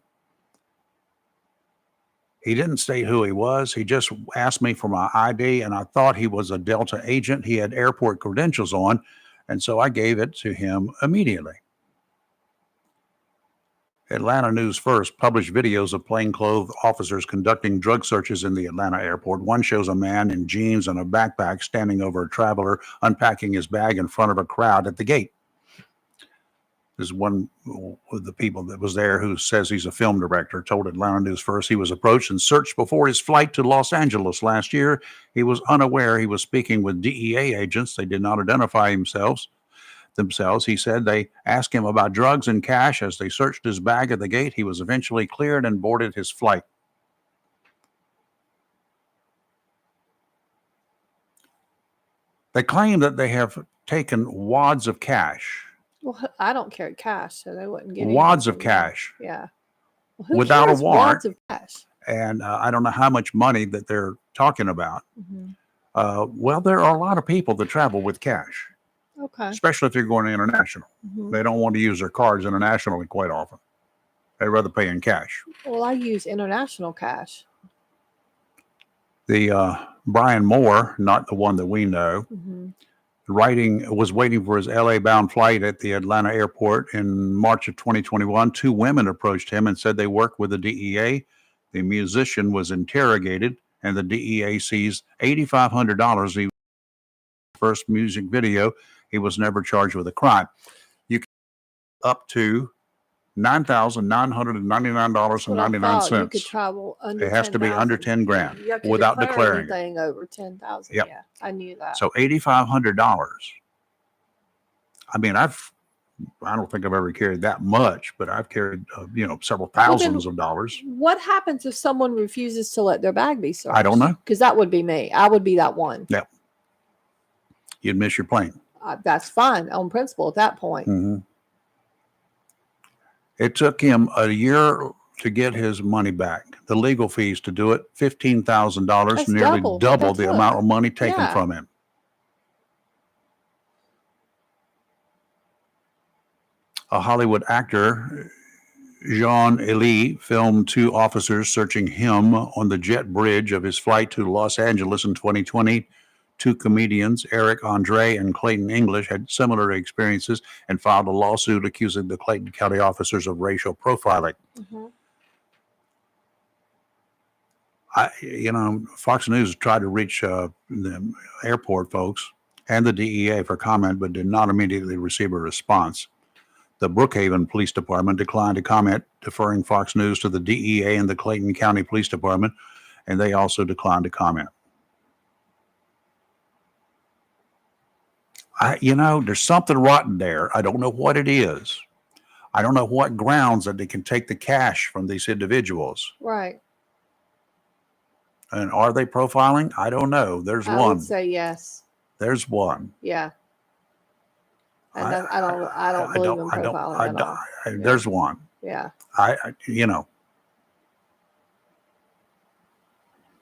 He didn't state who he was. He just asked me for my ID, and I thought he was a Delta agent. He had airport credentials on, and so I gave it to him immediately. Atlanta News First published videos of plainclothes officers conducting drug searches in the Atlanta airport. One shows a man in jeans and a backpack standing over a traveler, unpacking his bag in front of a crowd at the gate. There's one of the people that was there who says he's a film director, told Atlanta News First he was approached and searched before his flight to Los Angeles last year. He was unaware he was speaking with DEA agents. They did not identify themselves. He said they asked him about drugs and cash. As they searched his bag at the gate, he was eventually cleared and boarded his flight. They claim that they have taken wads of cash. Well, I don't carry cash, so they wouldn't get Wads anything of from me. cash. Yeah. Well, who Without a carries warrant. Wads of cash. And I don't know how much money that they're talking about. Mm-hmm. Well, there are a lot of people that travel with cash, Okay. especially if you're going international. Mhm. They don't want to use their cards internationally quite often. They'd rather pay in cash. Well, I use international cash. The Brian Moore, not the one that we know, Mm-hmm. was waiting for his LA bound flight at the Atlanta airport in March of 2021. 2 women approached him and said they worked with the DEA. The musician was interrogated and the DEA seized $8,500. He first music video. He was never charged with a crime. You can up to $9,999.99. You could travel under. It has to be under 10 grand without declaring it. anything over 10,000. Yep. Yeah, I knew that. So $8,500. I mean, I've I don't think I've ever carried that much, but I've carried, several Well, then thousands of dollars. What happens if someone refuses to let their bag be searched? I don't know. Because that would be me. I would be that one. Yeah. You'd miss your plane. That's fine on principle at that point. Mm-hmm. It took him a year to get his money back. The legal fees to do it, $15,000, That's nearly double. double That's the what- amount of money taken Yeah. from him. A Hollywood actor, Jean Elie, filmed 2 officers searching him on the jet bridge of his flight to Los Angeles in 2020. 2 comedians, Eric Andre and Clayton English, had similar experiences and filed a lawsuit accusing the Clayton County officers of racial profiling. Mhm. Fox News tried to reach the airport folks and the DEA for comment, but did not immediately receive a response. The Brookhaven Police Department declined to comment, deferring Fox News to the DEA and the Clayton County Police Department, and they also declined to comment. There's something rotten there. I don't know what it is. I don't know what grounds that they can take the cash from these individuals. Right. And are they profiling? I don't know. There's I one. would say yes. There's one. Yeah. And I don't believe in profiling at all. There's one. Yeah.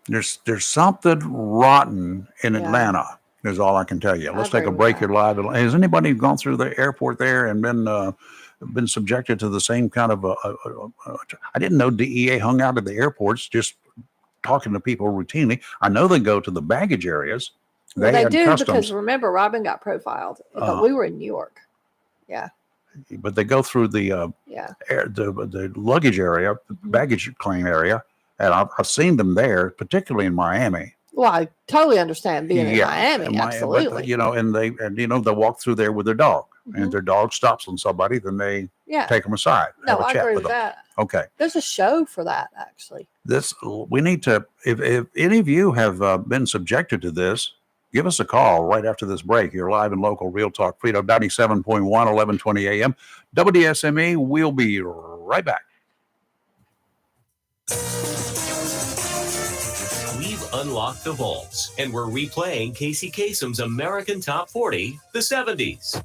There's something rotten in Yeah. Atlanta. Is all I can tell you. I Let's take agree a with break that. here live. Has anybody gone through the airport there and been subjected to the same kind of? I didn't know DEA hung out at the airports just talking to people routinely. I know they go to the baggage areas. Well, they had do customs, because remember, Robin got profiled, but we were in New York. Yeah. but they go through the Yeah. the luggage area, baggage claim area, and I've seen them there, particularly in Miami. Well, I totally understand being in Yeah, Miami. and Absolutely. and they'll walk through there with their dog, and if their dog stops on somebody, then they Yeah. take them aside, No, have a I chat agree with with them. that. Okay, There's a show for that, actually. we need to. If any of you have been subjected to this, give us a call right after this break. You're live and local, Real Talk Freedom 97.1, 1120 a.m. WSME. We'll be right back. We've unlocked the vaults, and we're replaying Casey Kasem's American Top 40, the 70s.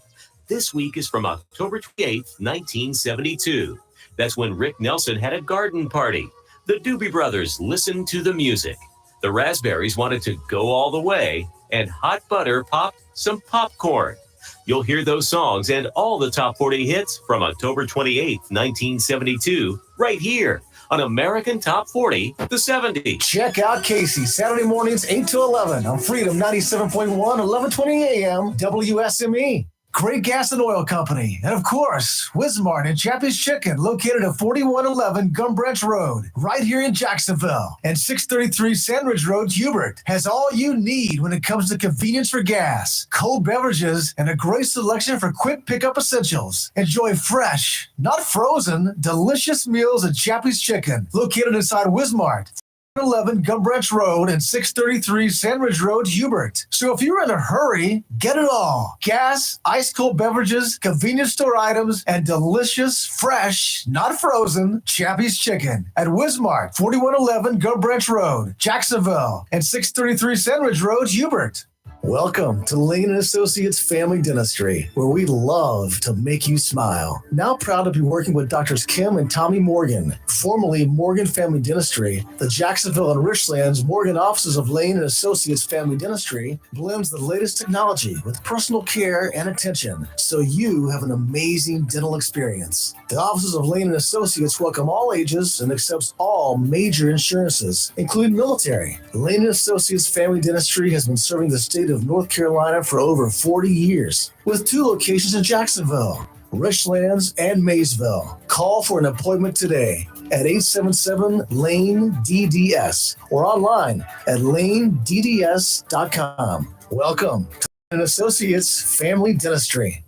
This week is from October 28th, 1972. That's when Rick Nelson had a garden party. The Doobie Brothers listened to the music. The Raspberries wanted to go all the way, and Hot Butter popped some popcorn. You'll hear those songs and all the top 40 hits from October 28th, 1972, right here on American Top 40, the 70s. Check out Casey Saturday mornings 8 to 11 on Freedom 97.1, 1120 a.m. WSME. Great Gas and Oil Company. And of course, Wismart and Chappie's Chicken, located at 4111 Gum Branch Road, right here in Jacksonville. And 633 Sandridge Road, Hubert, has all you need when it comes to convenience for gas, cold beverages, and a great selection for quick pickup essentials. Enjoy fresh, not frozen, delicious meals at Chappie's Chicken, located inside Wismart. 11 Gum Branch Road and 633 Sandridge Road, Hubert. So if you're in a hurry, get it all. Gas, ice cold beverages, convenience store items, and delicious, fresh, not frozen, Chappie's Chicken at Wismart, 4111 Gum Branch Road, Jacksonville, and 633 Sandridge Road, Hubert. Welcome to Lane & Associates Family Dentistry, where we love to make you smile. Now proud to be working with Drs. Kim and Tommy Morgan, formerly Morgan Family Dentistry. The Jacksonville and Richlands Morgan offices of Lane & Associates Family Dentistry blends the latest technology with personal care and attention, so you have an amazing dental experience. The offices of Lane & Associates welcome all ages and accepts all major insurances, including military. Lane & Associates Family Dentistry has been serving the state of North Carolina for over 40 years, with 2 locations in Jacksonville, Richlands, and Maysville. Call for an appointment today at 877-LANE-DDS or online at lanedds.com. Welcome to Lane & Associates Family Dentistry.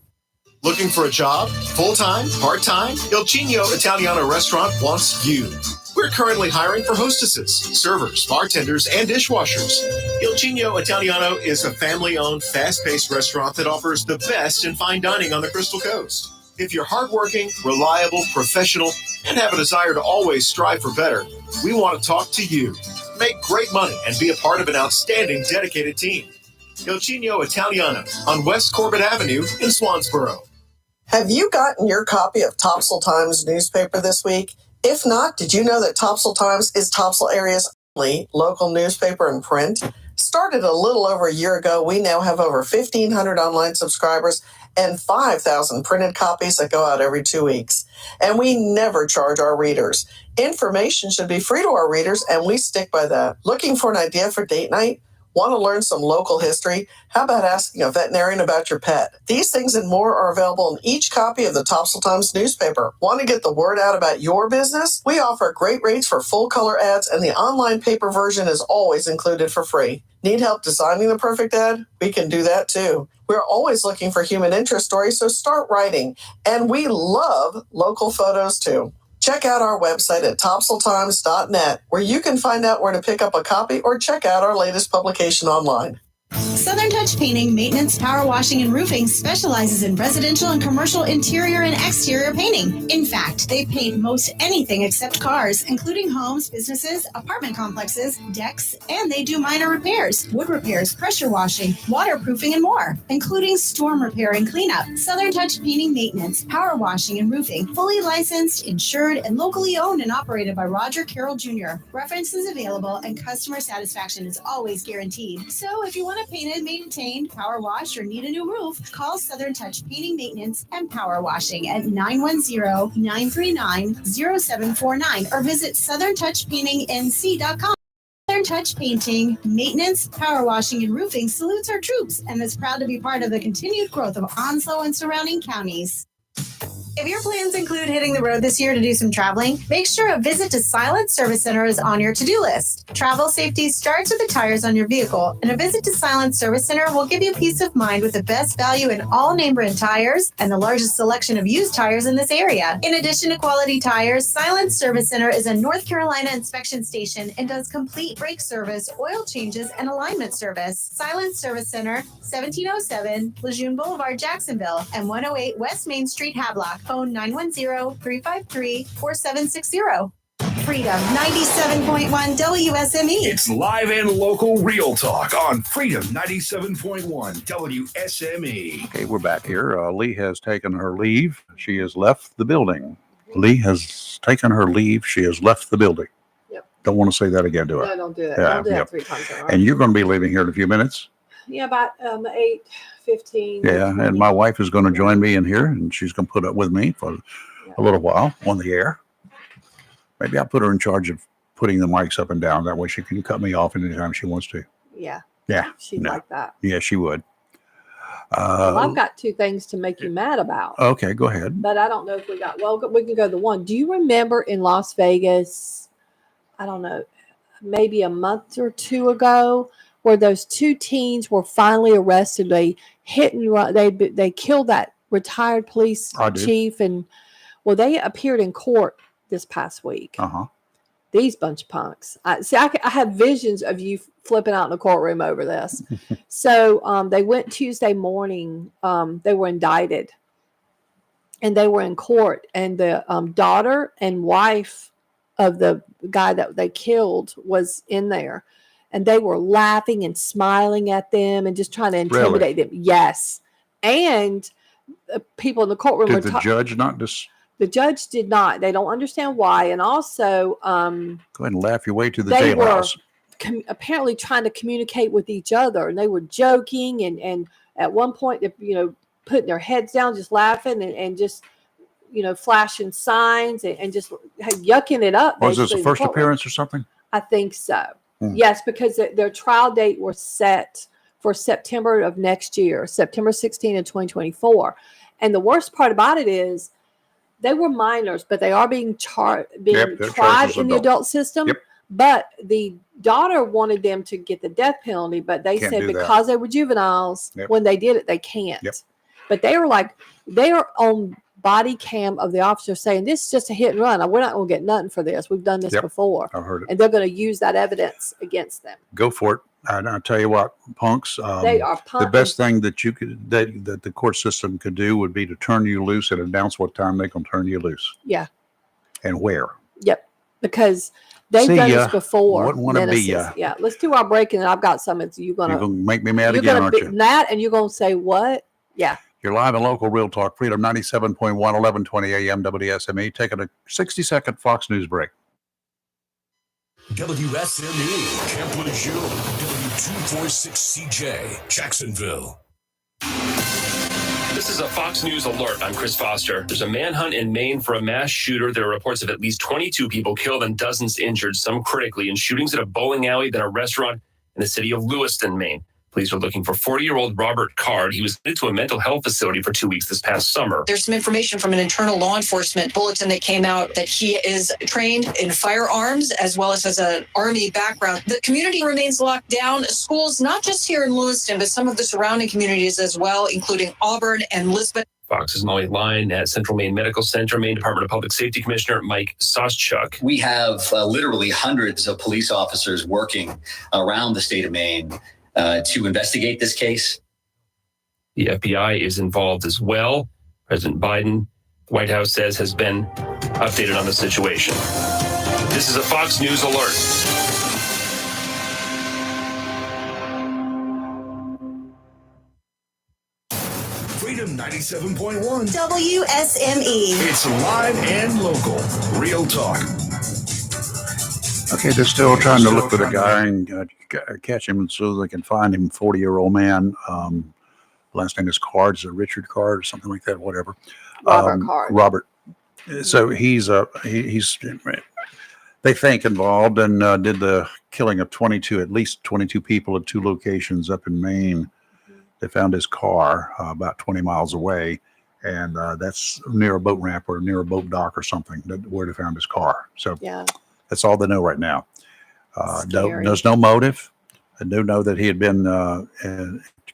Looking for a job? Full-time? Part-time? Il Cigno Italiano Restaurant wants you. We're currently hiring for hostesses, servers, bartenders, and dishwashers. Il Cigno Italiano is a family-owned, fast-paced restaurant that offers the best in fine dining on the Crystal Coast. If you're hardworking, reliable, professional, and have a desire to always strive for better, we want to talk to you. Make great money and be a part of an outstanding, dedicated team. Il Chino Italiano on West Corbett Avenue in Swansboro. Have you gotten your copy of Topsail Times newspaper this week? If not, did you know that Topsail Times is Topsail area's only local newspaper in print? Started a little over a year ago, we now have over 1,500 online subscribers and 5,000 printed copies that go out every 2 weeks. And we never charge our readers. Information should be free to our readers, and we stick by that. Looking for an idea for date night? Want to learn some local history? How about asking a veterinarian about your pet? These things and more are available in each copy of the Topsail Times newspaper. Want to get the word out about your business? We offer great rates for full-color ads, and the online paper version is always included for free. Need help designing the perfect ad? We can do that too. We're always looking for human interest stories, so start writing. And we love local photos too. Check out our website at topsailtimes.net, where you can find out where to pick up a copy or check out our latest publication online. Southern Touch Painting, Maintenance, Power Washing, and Roofing specializes in residential and commercial interior and exterior painting. In fact, they paint most anything except cars, including homes, businesses, apartment complexes, decks, and they do minor repairs, wood repairs, pressure washing, waterproofing, and more, including storm repair and cleanup. Southern Touch Painting, Maintenance, Power Washing, and Roofing, fully licensed, insured, and locally owned and operated by Roger Carroll Jr. References available and customer satisfaction is always guaranteed. So if you want to paint and maintain, power wash, or need a new roof, call Southern Touch Painting, Maintenance, and Power Washing at 910-939-0749 or visit southerntouchpaintingnc.com. Southern Touch Painting, Maintenance, Power Washing, and Roofing salutes our troops and is proud to be part of the continued growth of Onslow and surrounding counties. If your plans include hitting the road this year to do some traveling, make sure a visit to Silent Service Center is on your to-do list. Travel safety starts with the tires on your vehicle, and a visit to Silent Service Center will give you peace of mind with the best value in all name brand tires and the largest selection of used tires in this area. In addition to quality tires, Silent Service Center is a North Carolina inspection station and does complete brake service, oil changes, and alignment service. Silent Service Center, 1707 Lejeune Boulevard, Jacksonville, and 108 West Main Street, Havelock. Phone 910-353-4760. Freedom 97.1 WSME. It's live and local real talk on Freedom 97.1 WSME. Okay, we're back here. Lee has taken her leave. She has left the building. Lee has taken her leave. She has left the building. Yep. Don't want to say that again to her. No, don't do that. Yeah, Don't do yeah. that 3 times. And you're going to be leaving here in a few minutes. Yeah, about 8:15. Yeah, and my wife is going to join me in here, and she's going to put up with me for a little while on the air. Maybe I'll put her in charge of putting the mics up and down. That way she can cut me off anytime she wants to. Yeah. Yeah. She'd like that. Yeah, she would. Well, I've got 2 things to make you mad about. Okay, go ahead. But I don't know if we can go to one. Do you remember in Las Vegas, I don't know, maybe a month or 2 ago, where those 2 teens were finally arrested? They hit and run. They killed that retired police chief, and well, they appeared in court this past week. These bunch of punks. I have visions of you flipping out in the courtroom over this. So they went Tuesday morning. They were indicted, and they were in court. And the daughter and wife of the guy that they killed was in there. And they were laughing and smiling at them and just trying to intimidate them. Yes. And people in the courtroom Did the judge not just... The judge did not. They don't understand why. And also... go ahead and laugh your way to the they jailhouse. were apparently trying to communicate with each other. And they were joking. And at one point, putting their heads down, just laughing and just... flashing signs and just yucking it up. Was this a first appearance or something? I think so. Yes, because their trial date was set for September of next year, September 16 of 2024. And the worst part about it is they were minors, but they are being tried in the adult system. Yep. But the daughter wanted them to get the death penalty, but they said because they were juveniles, when they did it, they can't. But they were on body cam of the officer saying, this is just a hit and run. We're not going to get nothing for this. We've done this before. I heard it. And they're going to use that evidence against them. Go for it. And I'll tell you what, punks. They are The punks. best thing that that the court system could do would be to turn you loose and announce what time they can turn you loose Yeah. and where. Yep. Because they've See done ya. this before. Wouldn't wanna be menaces. ya. Yeah. Let's do our break, and I've got some. You're You're gonna going to make me mad you're again, gonna aren't be you? that, and you're gonna say what? Yeah. You're live and local, Real Talk, Freedom 97.1, 1120 AM WSME. Taking a 60-second Fox News break. WSME, Camp Lejeune, W246CJ, Jacksonville. This is a Fox News alert. I'm Chris Foster. There's a manhunt in Maine for a mass shooter. There are reports of at least 22 people killed and dozens injured, some critically, in shootings at a bowling alley, then a restaurant in the city of Lewiston, Maine. Police are looking for 40-year-old Robert Card. He was admitted to a mental health facility for 2 weeks this past summer. There's some information from an internal law enforcement bulletin that came out that he is trained in firearms as well as has an Army background. The community remains locked down. Schools, not just here in Lewiston, but some of the surrounding communities as well, including Auburn and Lisbon. Fox's Molly Line at Central Maine Medical Center, Maine Department of Public Safety Commissioner Mike Soschuk. We have literally hundreds of police officers working around the state of Maine to investigate this case. The FBI is involved as well. President Biden, the White House says, has been updated on the situation. This is a Fox News alert. Freedom 97.1. WSME. It's live and local. Real Talk. Okay, they're still trying to look for the guy and catch him so they can find him. 40-year-old man. Last name is Card. Is it Richard Card or something like that? Whatever. Robert Card. Robert. So he's they think involved and did the killing of at least 22 people at 2 locations up in Maine. They found his car about 20 miles away, and that's near a boat ramp or near a boat dock or something where they found his car. So Yeah. that's all they know right now. Scary. There's no motive. They do know that he had been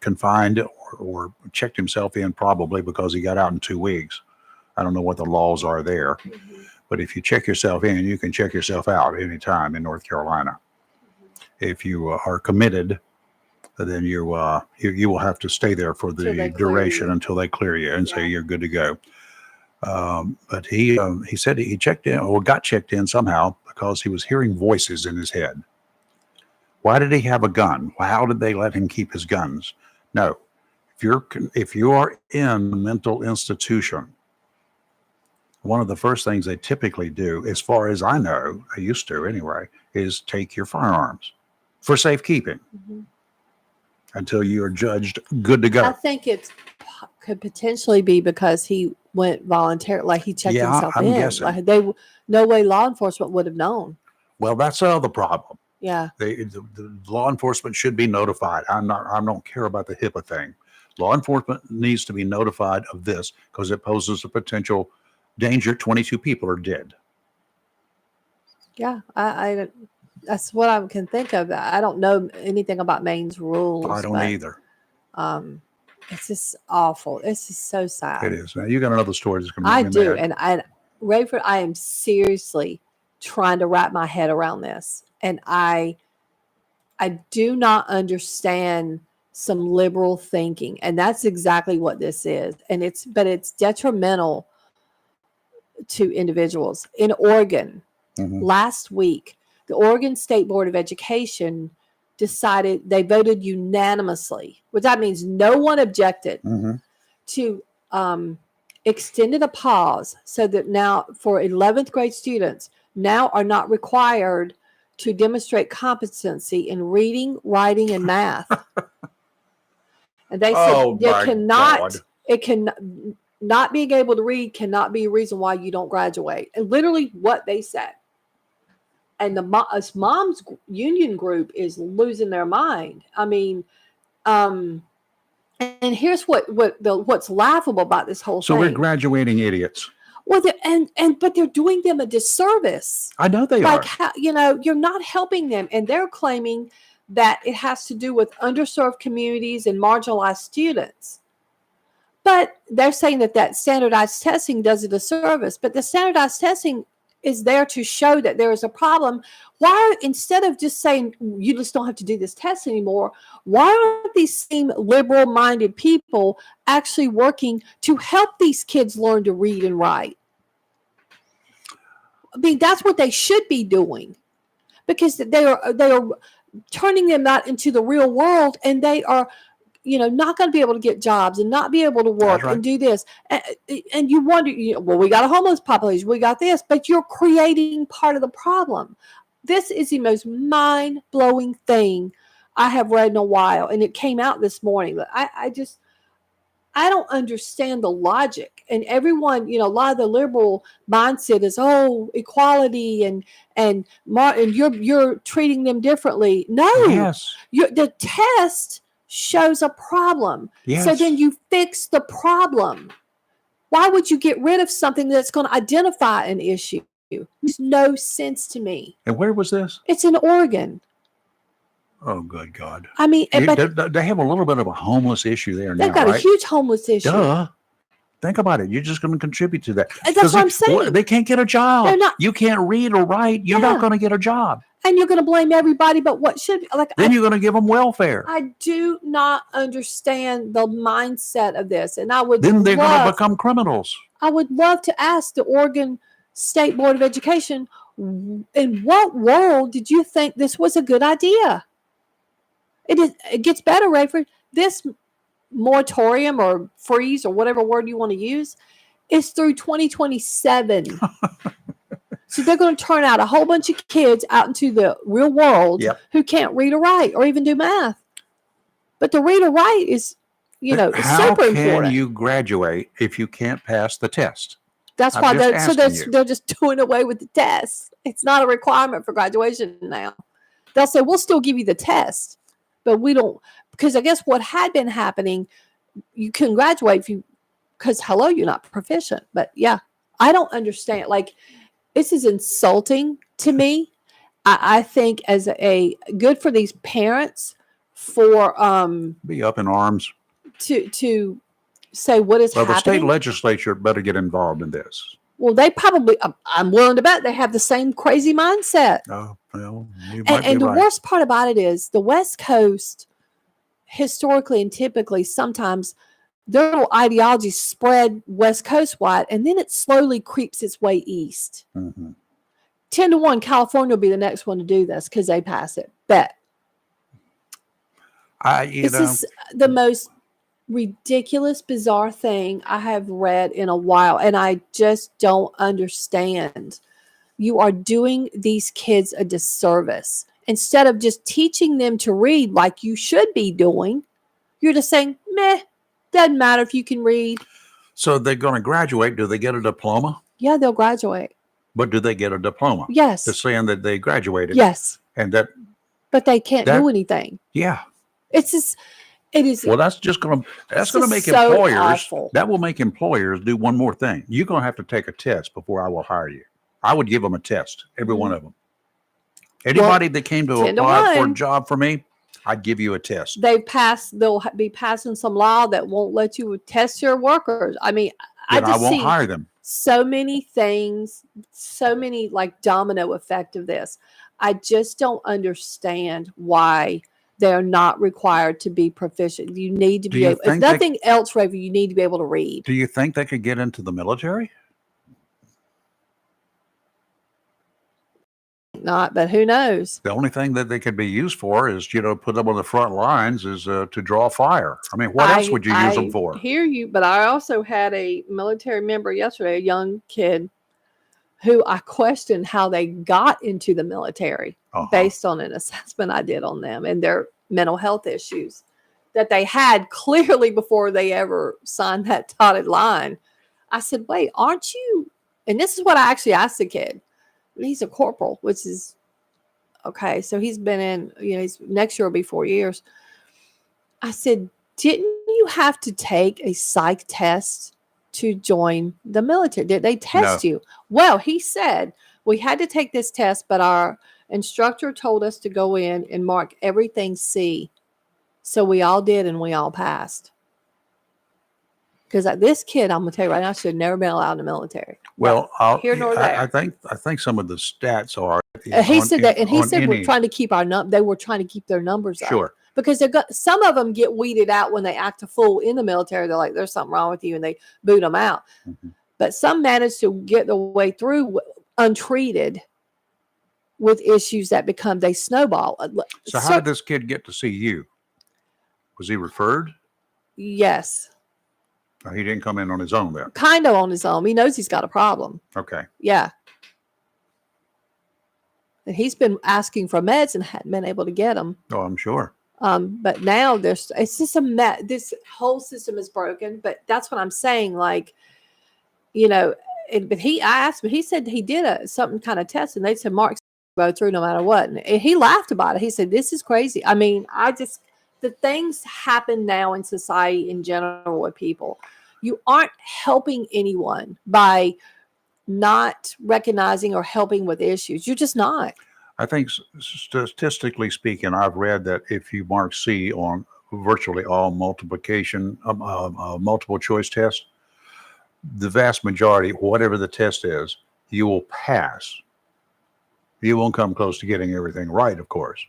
confined or checked himself in probably because he got out in 2 weeks. I don't know what the laws are there. But if you check yourself in, you can check yourself out anytime in North Carolina. If you are committed, then you will have to stay there for the duration until they clear you and say you're good to go. But he said he checked in or got checked in somehow because he was hearing voices in his head. Why did he have a gun? How did they let him keep his guns? No, if you are in a mental institution, one of the first things they typically do, as far as I know, I used to anyway, is take your firearms for safekeeping until you are judged good to I go. think it could potentially be because he went voluntarily, like he checked Yeah, himself I'm in. guessing. Like no way law enforcement would have known. Well, that's the other problem. Yeah. The law enforcement should be notified. I don't care about the HIPAA thing. Law enforcement needs to be notified of this because it poses a potential danger. 22 people are dead. Yeah. I that's what I can think of. I don't know anything about Maine's rules. I don't but, either. It's just awful. It's just so sad. It is. Now, you got another story that's going to I make me do. mad. And Rayford, I am seriously trying to wrap my head around this. And I do not understand some liberal thinking. And that's exactly what this is. And it's detrimental to individuals. In Oregon, last week, the Oregon State Board of Education decided, they voted unanimously, which that means no one objected, to extended a pause so that now for 11th grade students now are not required to demonstrate competency in reading, writing, and math. And they said Oh, they my cannot, God. it can not being able to read cannot be a reason why you don't graduate. And literally what they said. And the mom's union group is losing their mind. I mean, and here's what's laughable about this whole So thing. we're graduating idiots. Well, but they're doing them a disservice. I know they Like are. how, you're not helping them, and they're claiming that it has to do with underserved communities and marginalized students. But they're saying that standardized testing does a disservice. But the standardized testing is there to show that there is a problem. Why, instead of just saying you just don't have to do this test anymore, why aren't these same liberal-minded people actually working to help these kids learn to read and write? I mean, that's what they should be doing, because they are turning them out into the real world, and they are, not going to be able to get jobs and not be able to work and do this. And you wonder, well, we got a homeless population, we got this, but you're creating part of the problem. This is the most mind-blowing thing I have read in a while, and it came out this morning. I don't understand the logic. And everyone, a lot of the liberal mindset is, equality and you're treating them differently. No, Yes. The test shows a problem. Yes. So then you fix the problem. Why would you get rid of something that's going to identify an issue? Makes no sense to me. And where was this? It's in Oregon. Oh, good God. I mean, but They have a little bit of a homeless issue there now, they've got right? a huge homeless issue. Duh. Think about it. You're just going to contribute to that. That's 'Cause what I'm saying. They can't get a job. They're not- You can't read or write. You're Yeah. not going to get a job. And you're going to blame everybody but what should be. Then you're going to give them welfare. I do not understand the mindset of this. And I would Then they're going to love, become criminals. I would love to ask the Oregon State Board of Education, in what world did you think this was a good idea? It gets better, Rayford. This moratorium or freeze or whatever word you want to use is through 2027. So they're going to turn out a whole bunch of kids out into the real world Yep. who can't read or write or even do math. But the read or write is, How super can important. you graduate if you can't pass the test? That's I'm why just asking you. they're just doing away with the test. It's not a requirement for graduation now. They'll say, we'll still give you the test, but we don't, because I guess what had been happening, you can graduate because you're not proficient. But yeah, I don't understand. Like, this is insulting to me. I think as a good for these parents for Be up in arms. to say what is Well, the happening. state legislature better get involved in this. Well, they probably, I'm willing to bet they have the same crazy mindset. Oh, well, you And, might and be the right. worst part about it is the West Coast, historically and typically, sometimes their little ideologies spread West Coast wide, and then it slowly creeps its way east. Mm-hmm. 10-1, California will be the next one to do this because they pass it. Bet. This is the most ridiculous, bizarre thing I have read in a while, and I just don't understand. You are doing these kids a disservice. Instead of just teaching them to read like you should be doing, you're just saying, meh, doesn't matter if you can read. So they're going to graduate. Do they get a diploma? Yeah, they'll graduate. But do they get a diploma? Yes. That's saying that they graduated. Yes. And that, But they can't That- do anything. yeah. It's just, it is. Well, that's going It's to just make so employers, awful. that will make employers do one more thing. You're going to have to take a test before I will hire you. I would give them a test, every one of them. Anybody that came to 10 to apply for a 1. job for me, I'd give you a test. They'll be passing some law that won't let you test your workers. I mean, Then I just won't see hire them. so many things, so many like domino effect of this. I just don't understand why they're not required to be proficient. You need to Do be you able, if think they- nothing else, Raven, you need to be able to read. Do you think they could get into the military? Not, but who knows? The only thing that they could be used for is, put them on the front lines is to draw fire. I mean, what else would you use them for? I hear you, but I also had a military member yesterday, a young kid, who I questioned how they got into the military based on an assessment I did on them and their mental health issues that they had clearly before they ever signed that dotted line. I said, wait, aren't you? And this is what I actually asked the kid. He's a corporal, which is okay. So he's been in, he's next year will be 4 years. I said, didn't you have to take a psych test to join the military? Did they test No. you? Well, he said we had to take this test, but our instructor told us to go in and mark everything C. So we all did, and we all passed. Because this kid, I'm gonna tell you right now, should have never been allowed in the military. Well, here nor there. I think some of the stats are. He said that, and he on said we're any- trying to keep our they were trying to keep their numbers up. Sure. Because some of them get weeded out when they act a fool in the military. They're like, there's something wrong with you, and they boot them out. Mm-hmm. But some manage to get their way through untreated with issues that they snowball. So how did this kid get to see you? Was he referred? Yes. Or he didn't come in on his own then? Kind of on his own. He knows he's got a problem. Okay. Yeah. And he's been asking for meds and hadn't been able to get them. Oh, I'm sure. But now it's just this whole system is broken. But that's what I'm saying. Like, but I asked him, he said he did something kind of test, and they said Mark's go through no matter what. And he laughed about it. He said, this is crazy. I mean, the things happen now in society in general with people. You aren't helping anyone by not recognizing or helping with issues. You're just not. I think statistically speaking, I've read that if you mark C on virtually all multiple choice tests, the vast majority, whatever the test is, you will pass. You won't come close to getting everything right, of course.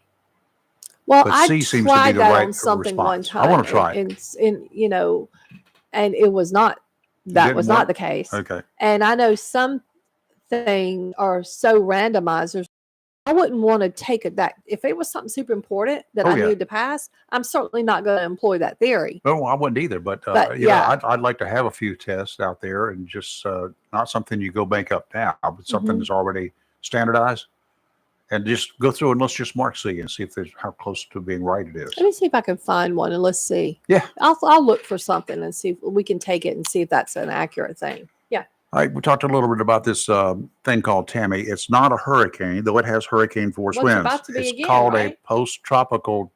Well, but I C seems to be tried the that right on something one response. time. I want to try it. And it was not. That Didn't was work? not the case. Okay. And I know some things are so randomizers. I wouldn't want to take it that if it was something super important that I needed to pass, I'm certainly not going to employ that theory. No, I wouldn't either. But I'd like to have a few tests out there, and just not something you go bank up now, but something that's already standardized, and just go through and let's just mark C and see if there's how close to being right it is. Let me see if I can find one, and let's see. Yeah, I'll look for something and see if we can take it and see if that's an accurate thing. Yeah. All right, we talked a little bit about this thing called Tammy. It's not a hurricane, though it has hurricane force Well, it's winds. about to be It's again, called right? a post-tropical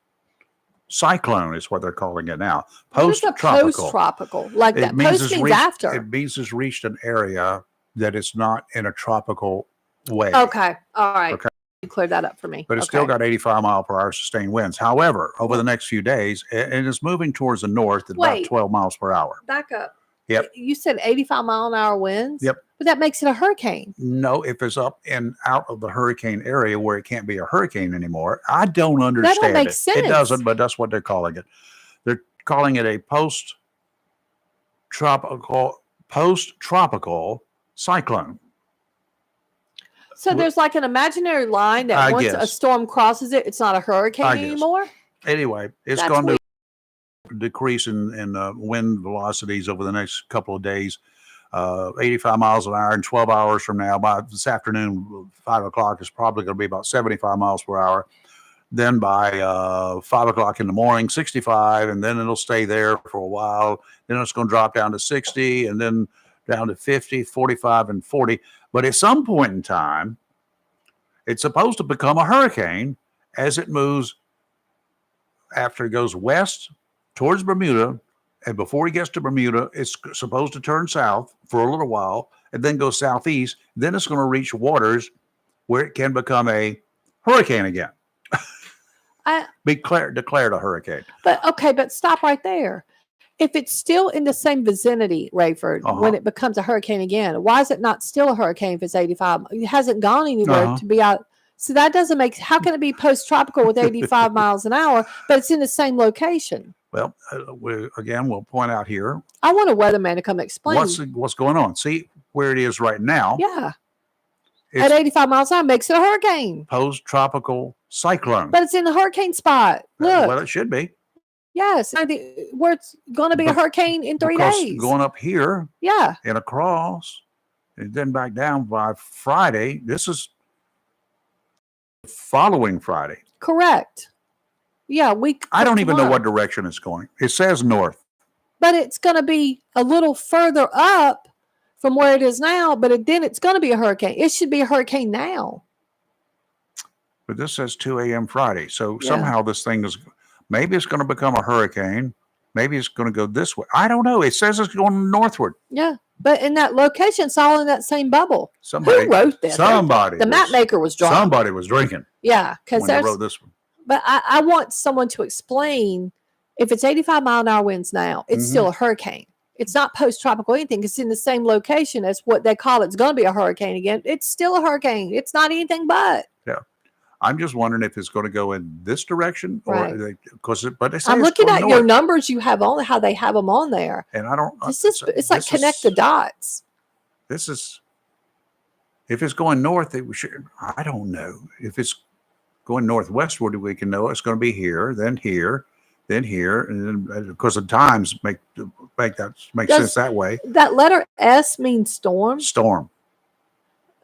cyclone, is what they're calling it now. What is a post-tropical? Like that post means after. It means it's reached an area that is not in a tropical way. Okay. All right. Okay. You cleared that up for me. But it's Okay. still got 85 mile per hour sustained winds. However, over the next few days, and it's moving towards the north at about Wait. 12 miles per hour. Back up. Yep. You said 85-mile-an-hour winds? Yep. But that makes it a hurricane. No, if it's up and out of the hurricane area where it can't be a hurricane anymore, I don't understand make it. sense. It doesn't, but that's what they're calling it. They're calling it a post-tropical cyclone. So there's like an imaginary line that I once a guess. storm crosses it, it's not a hurricane I guess. anymore? Anyway, it's That's going weird. to decrease in wind velocities over the next couple of days. 85 miles an hour, and 12 hours from now, by this afternoon, 5 o'clock, is probably going to be about 75 miles per hour. Then by 5 o'clock in the morning, 65, and then it'll stay there for a while. Then it's going to drop down to 60, and then down to 50, 45, and 40. But at some point in time, it's supposed to become a hurricane as it moves after it goes west towards Bermuda. And before it gets to Bermuda, it's supposed to turn south for a little while and then go southeast. Then it's going to reach waters where it can become a hurricane again. Declared a hurricane. But stop right there. If it's still in the same vicinity, Rayford, when it becomes a hurricane again, why is it not still a hurricane if it's 85? It hasn't gone anywhere to be out. So that doesn't make, how can it be post-tropical with 85 miles an hour, but it's in the same location? Well, we'll point out here I want a weatherman to come explain. what's going on. See where it is right now. Yeah. It's At 85 miles an hour makes it a hurricane. post-tropical cyclone. But it's in the hurricane spot. Look. Well, it should be. Yes. Where it's going to be a hurricane in 3 Because days. going up here Yeah. and across and then back down by Friday. This is following Friday. Correct. Yeah. I don't even know what direction it's going. It says north. But it's going to be a little further up from where it is now, but then it's going to be a hurricane. It should be a hurricane now. But this says 2 a.m. Friday. So Yeah. somehow this thing is, maybe it's going to become a hurricane. Maybe it's going to go this way. I don't know. It says it's going northward. Yeah. But in that location, it's all in that same bubble. Somebody Who wrote this? Somebody. The map maker was drunk. Somebody was drinking. Yeah. Because when they there's, wrote this one. but I want someone to explain if it's 85-mile-an-hour winds now, it's still a hurricane. It's not post-tropical anything. It's in the same location as what they call it's going to be a hurricane again. It's still a hurricane. It's not anything but. Yeah. I'm just wondering if it's going to go in this direction or because, but they say I'm it's looking going at your north. numbers you have on, how they have them on there. And I don't. It's like connect the dots. This is, if it's going north, it should, I don't know. If it's going northwestward, we can know it's going to be here, then here, then here, and then because the times make sense that way. That letter S means storm. Storm.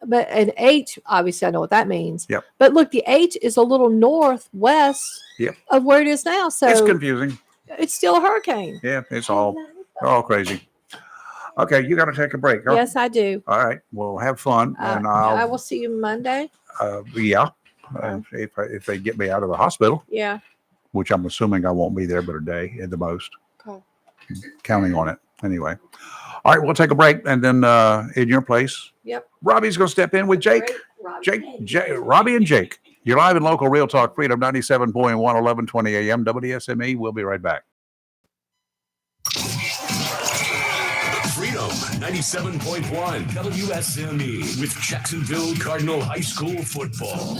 But an H, obviously, I know what that means. Yep. But look, the H is a little northwest Yep. of where it is now. So It's confusing. it's still a hurricane. Yeah, it's all crazy. Okay, you got to take a break. Huh? Yes, I do. All right. Well, have fun, and I I'll. will see you Monday. Yeah. If they get me out of the hospital, Yeah. which I'm assuming I won't be there but a day at the most. Okay. Counting on it anyway. All right, we'll take a break, and then in your place, Yep. Robbie's going to step in with Jake. Robbie and Jake. You're live in local Real Talk Freedom 97.1, 1120 a.m. WSME. We'll be right back. Freedom 97.1 WSME with Jacksonville Cardinal High School football.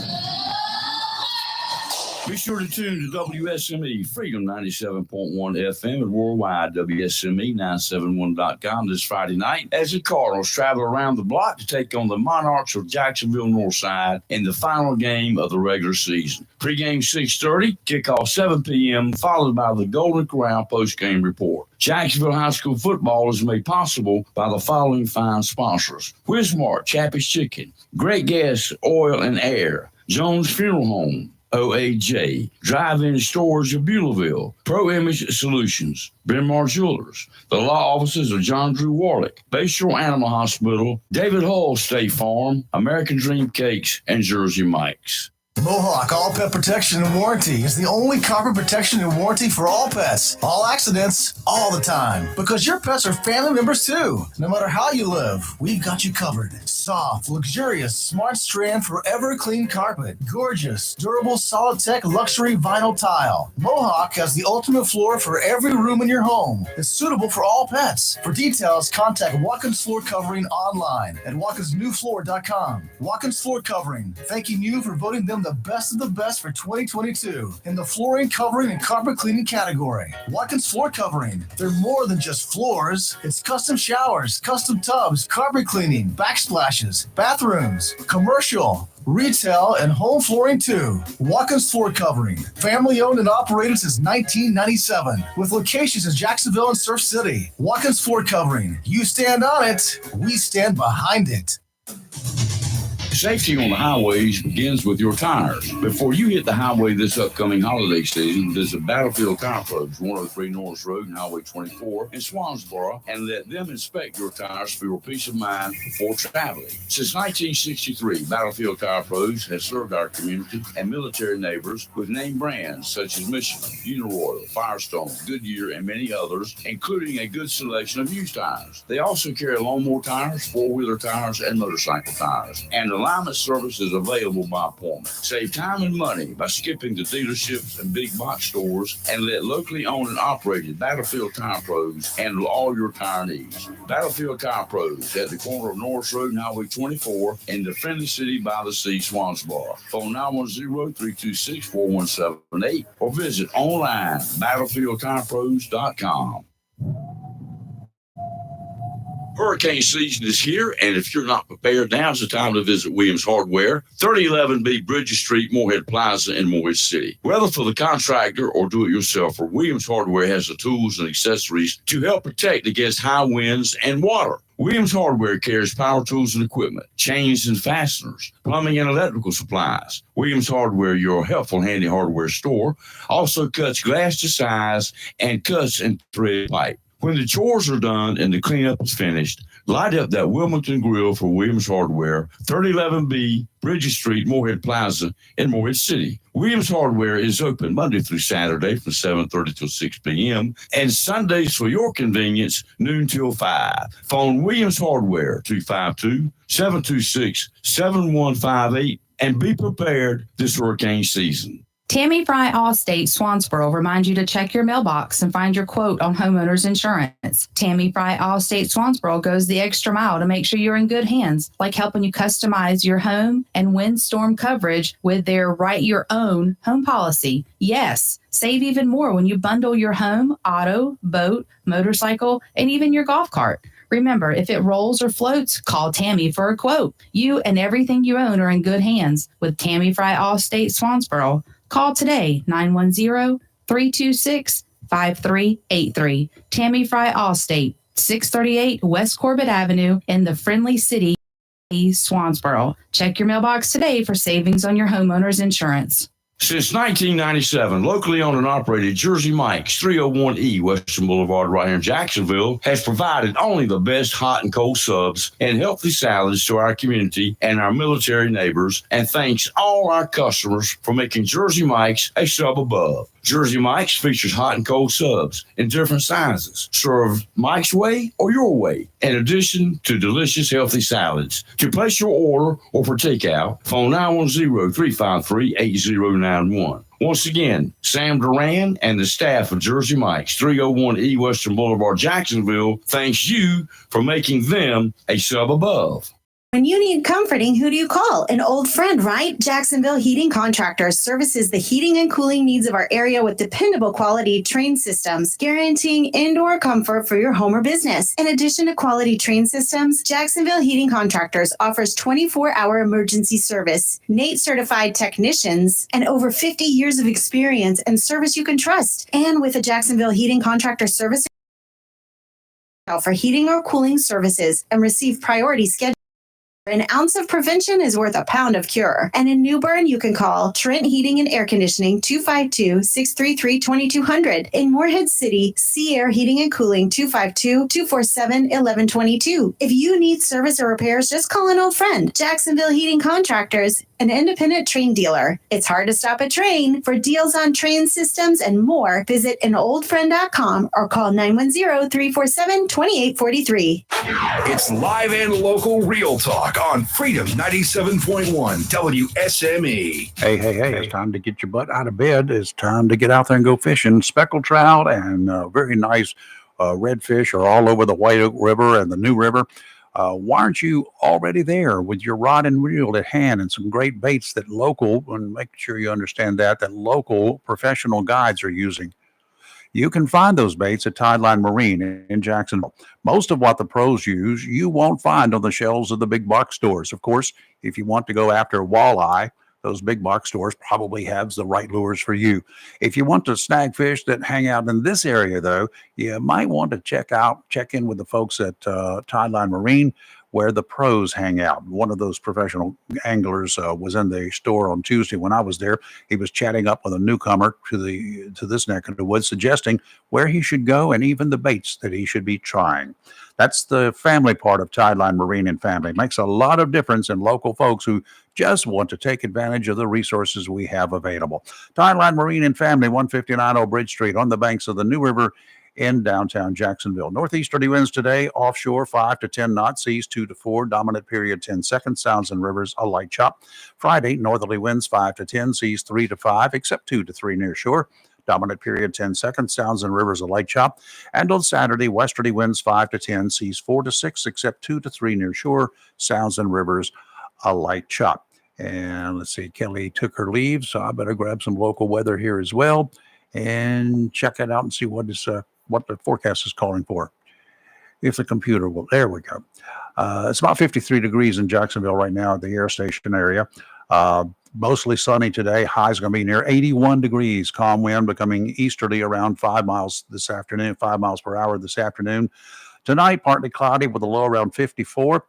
Be sure to tune to WSME Freedom 97.1 FM and worldwide WSME971.com this Friday night as the Cardinals travel around the block to take on the Monarchs of Jacksonville Northside in the final game of the regular season. Pre-game 6:30, kickoff 7 p.m., followed by the Golden Corral post-game report. Jacksonville High School football is made possible by the following fine sponsors: Wismart, Chappie's Chicken, Great Gas, Oil and Air, Jones Funeral Home, OAJ, Drive-In Storage of Beulahville, Pro Image Solutions, Bryn Mawr Jewelers, the law offices of John Drew Warlick, Bayshore Animal Hospital, David Hull State Farm, American Dream Cakes, and Jersey Mike's. Mohawk All Pet Protection and Warranty is the only carpet protection and warranty for all pets, all accidents, all the time. Because your pets are family members too. No matter how you live, we've got you covered. Soft, luxurious, smart strand, forever clean carpet. Gorgeous, durable, solid tech, luxury vinyl tile. Mohawk has the ultimate floor for every room in your home. It's suitable for all pets. For details, contact Watkins Floor Covering online at watkinsnewfloor.com. Watkins Floor Covering, thanking you for voting them the best of the best for 2022 in the flooring, covering, and carpet cleaning category. Watkins Floor Covering. They're more than just floors. It's custom showers, custom tubs, carpet cleaning, backsplashes, bathrooms, commercial, retail, and home flooring too. Watkins Floor Covering. Family owned and operated since 1997 with locations in Jacksonville and Surf City. Watkins Floor Covering. You stand on it, we stand behind it. Safety on the highways begins with your tires. Before you hit the highway this upcoming holiday season, visit Battlefield Tire Pros, 103 Norris Road and Highway 24 in Swansboro, and let them inspect your tires for your peace of mind before traveling. Since 1963, Battlefield Tire Pros has served our community and military neighbors with name brands such as Michelin, Uniroyal, Firestone, Goodyear, and many others, including a good selection of used tires. They also carry lawnmower tires, four-wheeler tires, and motorcycle tires. And alignment service is available by appointment. Save time and money by skipping the dealerships and big box stores and let locally owned and operated Battlefield Tire Pros handle all your tire needs. Battlefield Tire Pros at the corner of Norris Road and Highway 24 in the friendly city by the sea, Swansboro. Phone 910-326-4178 or visit online battlefieldtirepros.com. Hurricane season is here, and if you're not prepared, now's the time to visit Williams Hardware, 3011B Bridges Street, Moorhead Plaza in Moorhead City. Whether for the contractor or do-it-yourselfer, Williams Hardware has the tools and accessories to help protect against high winds and water. Williams Hardware carries power tools and equipment, chains and fasteners, plumbing and electrical supplies. Williams Hardware, your helpful, handy hardware store, also cuts glass to size and cuts and thread pipe. When the chores are done and the cleanup is finished, light up that Wilmington Grill for Williams Hardware, 3011B Bridges Street, Moorhead Plaza in Moorhead City. Williams Hardware is open Monday through Saturday from 7:30 till 6 p.m. and Sundays for your convenience, noon till 5. Phone Williams Hardware, 252-726-7158, and be prepared this hurricane season. Tammy Fry Allstate Swansboro reminds you to check your mailbox and find your quote on homeowners insurance. Tammy Fry Allstate Swansboro goes the extra mile to make sure you're in good hands, like helping you customize your home and windstorm coverage with their Write Your Own home policy. Yes, save even more when you bundle your home, auto, boat, motorcycle, and even your golf cart. Remember, if it rolls or floats, call Tammy for a quote. You and everything you own are in good hands with Tammy Fry Allstate Swansboro. Call today, 910-326-5383. Tammy Fry Allstate, 638 West Corbett Avenue in the friendly city, Swansboro. Check your mailbox today for savings on your homeowner's insurance. Since 1997, locally owned and operated Jersey Mike's 301E Western Boulevard right here in Jacksonville has provided only the best hot and cold subs and healthy salads to our community and our military neighbors, and thanks all our customers for making Jersey Mike's a sub above. Jersey Mike's features hot and cold subs in different sizes, served Mike's way or your way, in addition to delicious, healthy salads. To place your order or for takeout, phone 910-353-8091. Once again, Sam Duran and the staff of Jersey Mike's, 301E Western Boulevard, Jacksonville, thanks you for making them a sub above. When you need comforting, who do you call? An old friend, right? Jacksonville Heating Contractors services the heating and cooling needs of our area with dependable quality train systems, guaranteeing indoor comfort for your home or business. In addition to quality train systems, Jacksonville Heating Contractors offers 24-hour emergency service, NATE certified technicians, and over 50 years of experience and service you can trust. And with a Jacksonville Heating Contractor service for heating or cooling services and receive priority schedule. An ounce of prevention is worth a pound of cure. And in New Bern, you can call Trent Heating and Air Conditioning 252-633-2200. In Morehead City, Sea Air Heating and Cooling 252-247-1122. If you need service or repairs, just call an old friend. Jacksonville Heating Contractors, an independent train dealer. It's hard to stop a train. For deals on train systems and more, visit anoldfriend.com or call 910-347-2843. It's live and local real talk on Freedom 97.1 WSME. Hey, it's time to get your butt out of bed. It's time to get out there and go fishing. Speckled trout and very nice redfish are all over the White Oak River and the New River. Why aren't you already there with your rod and reel at hand and some great baits that local, and make sure you understand that local professional guides are using? You can find those baits at Tideline Marine in Jacksonville. Most of what the pros use, you won't find on the shelves of the big box stores. Of course, if you want to go after walleye, those big box stores probably have the right lures for you. If you want to snag fish that hang out in this area, though, you might want to check in with the folks at Tideline Marine, where the pros hang out. One of those professional anglers was in the store on Tuesday when I was there. He was chatting up with a newcomer to this neck of the woods, suggesting where he should go and even the baits that he should be trying. That's the family part of Tideline Marine and Family. It makes a lot of difference in local folks who just want to take advantage of the resources we have available. Tideline Marine and Family, 159 Old Bridge Street on the banks of the New River in downtown Jacksonville. Northeasterly winds today, offshore 5 to 10 knots, seas 2 to 4, dominant period 10 seconds, sounds and rivers a light chop. Friday, northerly winds 5 to 10, seas 3 to 5, except 2 to 3 near shore. Dominant period 10 seconds, sounds and rivers a light chop. And on Saturday, westerly winds 5 to 10, seas 4 to 6, except 2 to 3 near shore, sounds and rivers a light chop. And let's see, Kelly took her leave, so I better grab some local weather here as well and check it out and see what the forecast is calling for. If the computer will, there we go. It's about 53 degrees in Jacksonville right now at the air station area. Mostly sunny today. High's going to be near 81 degrees. Calm wind becoming easterly around 5 miles this afternoon, 5 miles per hour this afternoon. Tonight, partly cloudy with a low around 54.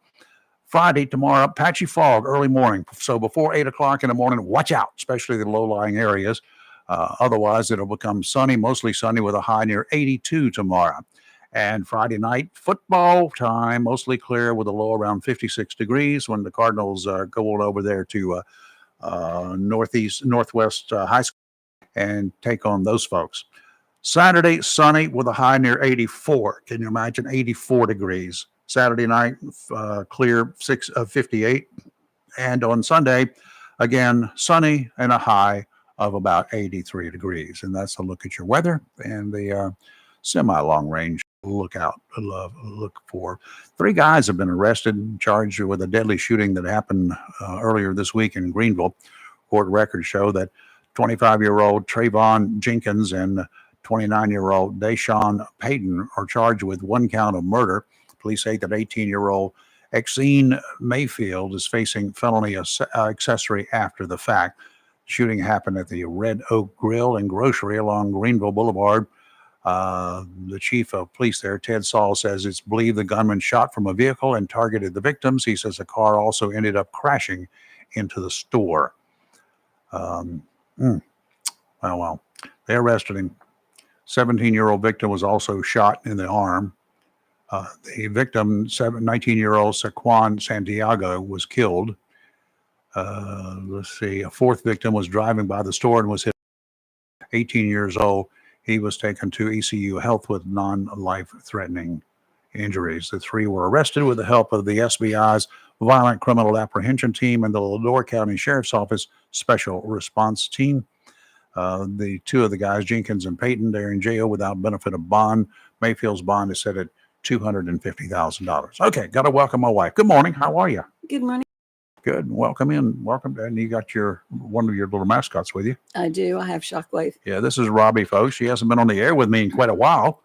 Friday, tomorrow, patchy fog early morning. So before 8 o'clock in the morning, watch out, especially the low-lying areas. Otherwise, it'll become sunny, mostly sunny with a high near 82 tomorrow. And Friday night, football time, mostly clear with a low around 56 degrees when the Cardinals go on over there to Northwest High School and take on those folks. Saturday, sunny with a high near 84. Can you imagine 84 degrees? Saturday night, clear 58. And on Sunday, again, sunny and a high of about 83 degrees. And that's a look at your weather and the semi-long range look for. 3 guys have been arrested and charged with a deadly shooting that happened earlier this week in Greenville. Court records show that 25-year-old Trayvon Jenkins and 29-year-old Deshaun Payton are charged with 1 count of murder. Police say that 18-year-old Exene Mayfield is facing felony accessory after the fact. Shooting happened at the Red Oak Grill and Grocery along Greenville Boulevard. The chief of police there, Ted Saul, says it's believed the gunman shot from a vehicle and targeted the victims. He says the car also ended up crashing into the store. Well, they arrested him. 17-year-old victim was also shot in the arm. The victim, 19-year-old Saquon Santiago, was killed. Let's see. A 4th victim was driving by the store and was hit. 18 years old. He was taken to ECU Health with non-life-threatening injuries. The 3 were arrested with the help of the SBI's Violent Criminal Apprehension Team and the Ladore County Sheriff's Office Special Response Team. The 2 of the guys, Jenkins and Payton, they're in jail without benefit of bond. Mayfield's bond is set at $250,000. Okay, got to welcome my wife. Good morning. How are you? Good morning. Good. Welcome in. Welcome. And you got one of your little mascots with you. I do. I have Shockwave. Yeah, this is Robbie, folks. She hasn't been on the air with me in quite a while.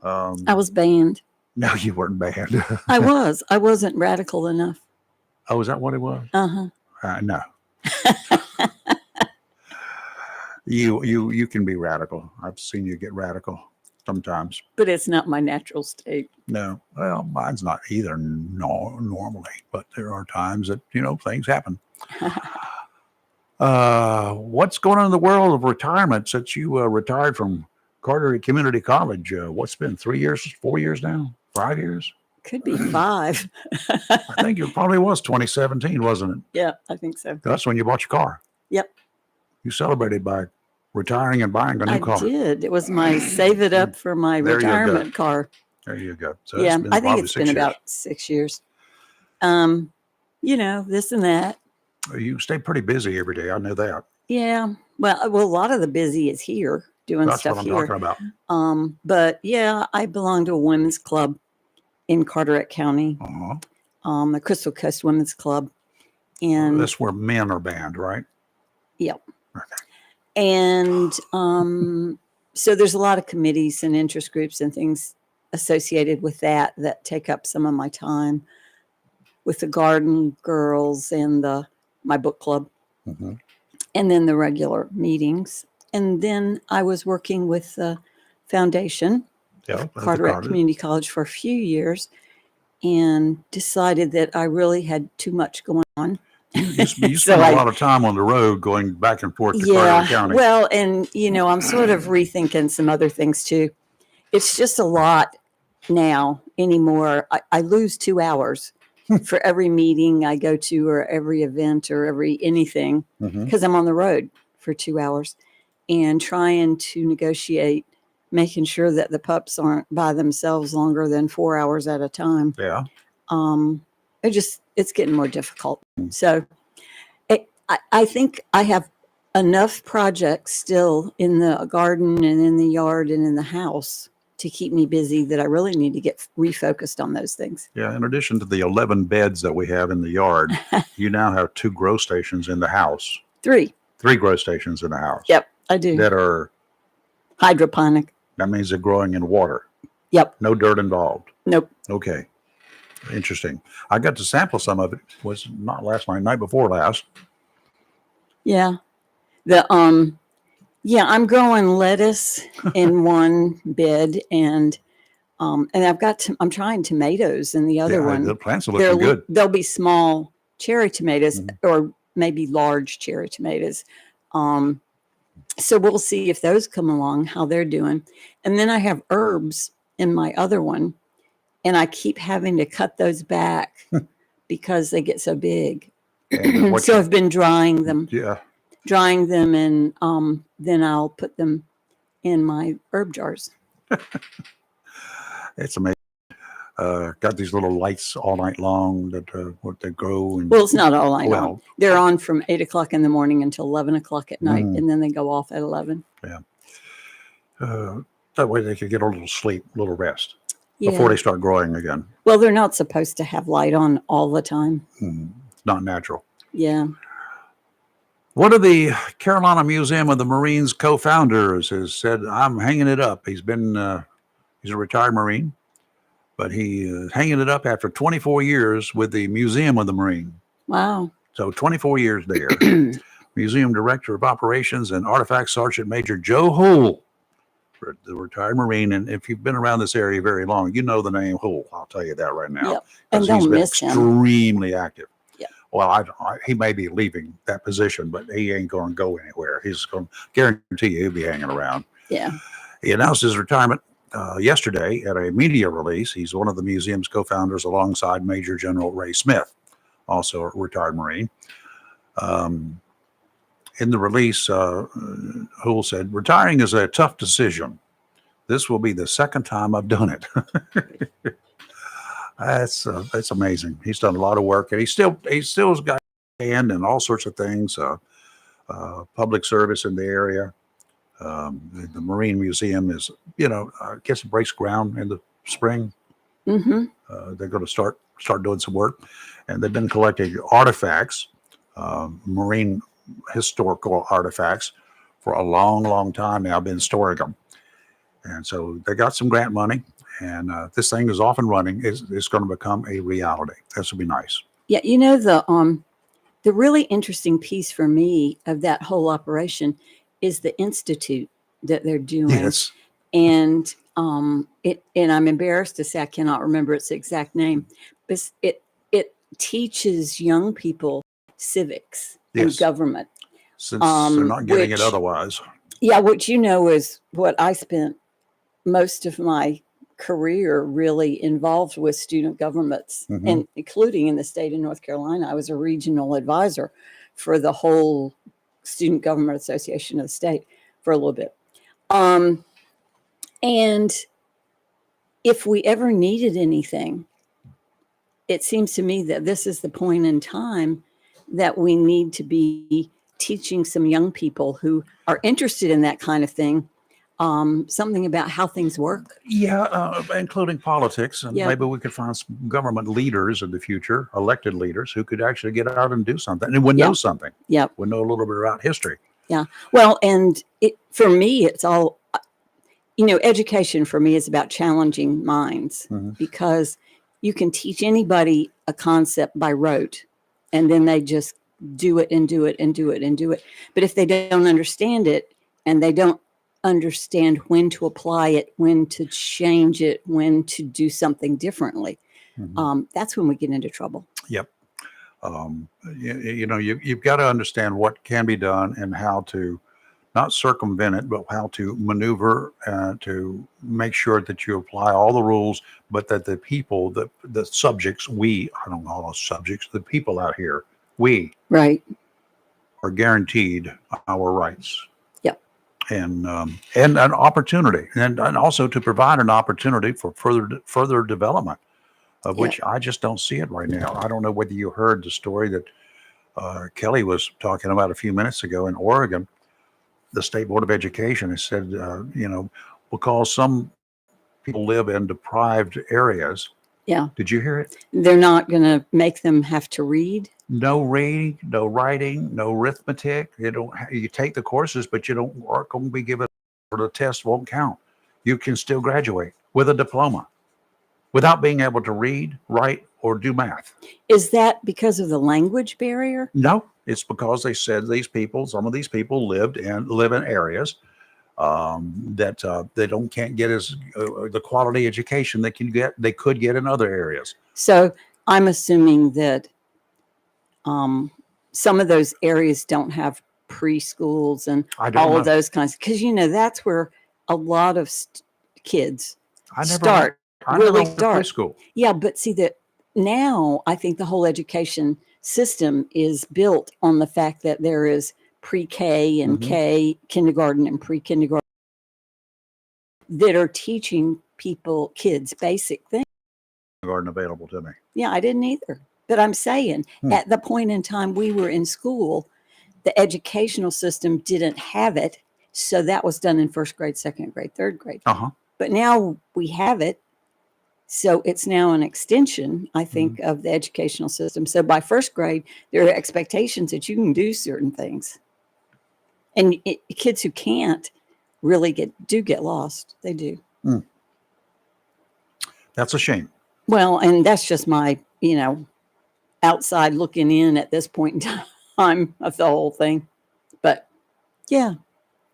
I was banned. No, you weren't banned. I was. I wasn't radical enough. Oh, is that what it was? Uh-huh. No. You can be radical. I've seen you get radical sometimes. But it's not my natural state. No. Well, mine's not either normally, but there are times that, things happen. What's going on in the world of retirement since you retired from Carteret Community College? What's been 3 years, 4 years now? 5 years? Could be 5. I think it probably was 2017, wasn't it? Yeah, I think so. That's when you bought your car. Yep. You celebrated by retiring and buying a new car. I did. It was my save it up for my There you go. retirement car. There you go. So Yeah, it's been I think probably it's 6 been years. about 6 years. This and that. You stay pretty busy every day. I know that. Yeah. Well, a lot of the busy is here doing That's stuff what I'm here. talking about. But yeah, I belong to a women's club in Carteret County, Uh-huh. the Crystal Coast Women's Club, and That's where men are banned, right? yep. And so there's a lot of committees and interest groups and things associated with that take up some of my time, with the Garden Girls and my book club, Mhm. and then the regular meetings. And then I was working with the foundation, Yeah. Carteret Community College, for a few years, and decided that I really had too much going on. You So spend a lot of time on the road going back and forth to Carteret County. well, and I'm sort of rethinking some other things too. It's just a lot now anymore. I lose 2 hours for every meeting I go to, or every event, or anything, Mhm. because I'm on the road for 2 hours and trying to negotiate, making sure that the pups aren't by themselves longer than 4 hours at a time. Yeah. It's getting more difficult. So I think I have enough projects still in the garden and in the yard and in the house to keep me busy that I really need to get refocused on those things. Yeah. In addition to the 11 beds that we have in the yard, you now have 2 grow stations in the house. 3. 3 grow stations in the house. Yep, I do. That are Hydroponic. That means they're growing in water. Yep. No dirt involved. Nope. Okay. Interesting. I got to sample some of it. Was not last night before last. Yeah. I'm growing lettuce in one bed, and I'm trying tomatoes in the other one. The plants are looking good. They'll be small cherry tomatoes, or maybe large cherry tomatoes. So we'll see if those come along, how they're doing. And then I have herbs in my other one, and I keep having to cut those back because they get so big. So I've been drying them. Yeah. Drying them, and then I'll put them in my herb jars. It's amazing. got these little lights all night long that what they grow. And, Well, it's not all night well, long. They're on from 8 o'clock in the morning until 11 o'clock at night, Mhm. and then they go off at 11. Yeah. That way they could get a little sleep, a little rest before they start growing again. Well, they're not supposed to have light on all the time. It's not natural. Yeah. One of the Carolina Museum of the Marines co-founders has said, "I'm hanging it up." He's been, he's a retired Marine, but he is hanging it up after 24 years with the Museum of the Marine. Wow. So 24 years there. Museum Director of Operations and Artifact Sergeant Major Joe Hull, the retired Marine. And if you've been around this area very long, you know the name Hull. I'll tell you that right now. Yep. And Because don't he's been miss him. extremely active. Yeah. Well, he may be leaving that position, but he ain't going to go anywhere. He's going to guarantee you he'll be hanging around. Yeah. He announced his retirement yesterday at a media release. He's one of the museum's co-founders alongside Major General Ray Smith, also a retired Marine. In the release, Hull said, "Retiring is a tough decision. This will be the second time I've done it." That's amazing. He's done a lot of work, and he still's got a hand in all sorts of things. Public service in the area. The Marine Museum is, I guess it breaks ground in the spring. Mm-hmm. They're going to start doing some work, and they've been collecting artifacts, Marine historical artifacts, for a long, long time now. Been storing them, and so they got some grant money, and this thing is off and running. It's going to become a reality. This will be nice. Yeah, the really interesting piece for me of that whole operation is the institute that they're doing. Yes. And and I'm embarrassed to say I cannot remember its exact name, but it teaches young people civics and Yes. government. Since they're not getting it which- otherwise. Yeah, which is what I spent most of my career really involved with student governments, Mhm. and including in the state of North Carolina. I was a regional advisor for the whole Student Government Association of the state for a little bit. And if we ever needed anything, it seems to me that this is the point in time that we need to be teaching some young people who are interested in that kind of thing, something about how things work. Yeah, including politics, and Yeah. maybe we could find some government leaders in the future, elected leaders, who could actually get out and do something and would know something. Yeah. Would know a little bit about history. Yeah. Well, and for me, it's all, education for me is about challenging minds, because you can teach anybody a concept by rote, and then they just do it and do it and do it and do it. But if they don't understand it, and they don't understand when to apply it, when to change it, when to do something differently, that's when we get into trouble. Yep. You've got to understand what can be done and how to not circumvent it, but how to maneuver to make sure that you apply all the rules, but that the people, the subjects, I don't know all subjects, the people out here, we Right. are guaranteed our rights. Yep. And an opportunity, and also to provide an opportunity for further development, of which I just don't see it right now. I don't know whether you heard the story that Kelly was talking about a few minutes ago in Oregon. The State Board of Education has said, because some people live in deprived areas. Yeah. Did you hear it? They're not going to make them have to read. No reading, no writing, no arithmetic. You take the courses, but you don't work going to be given, or the test won't count. You can still graduate with a diploma without being able to read, write, or do math. Is that because of the language barrier? No, it's because they said some of these people live in areas that they can't get as the quality education they could get in other areas. So I'm assuming that some of those areas don't have preschools and I don't all know. of those kinds, because that's where a lot of kids I never start. I never Really went to start. preschool. Yeah, but see that now I think the whole education system is built on the fact that there is pre-K and K, kindergarten and pre-kindergarten, that are teaching kids basic things. kindergarten available to me. Yeah, I didn't either. But I'm saying at the point in time we were in school, the educational system didn't have it. So that was done in first grade, second grade, third grade. But now we have it. So it's now an extension, I think, of the educational system. So by first grade, there are expectations that you can do certain things. And kids who can't really get lost. They do. That's a shame. Well, and that's just my, outside looking in at this point in time of the whole thing. But yeah.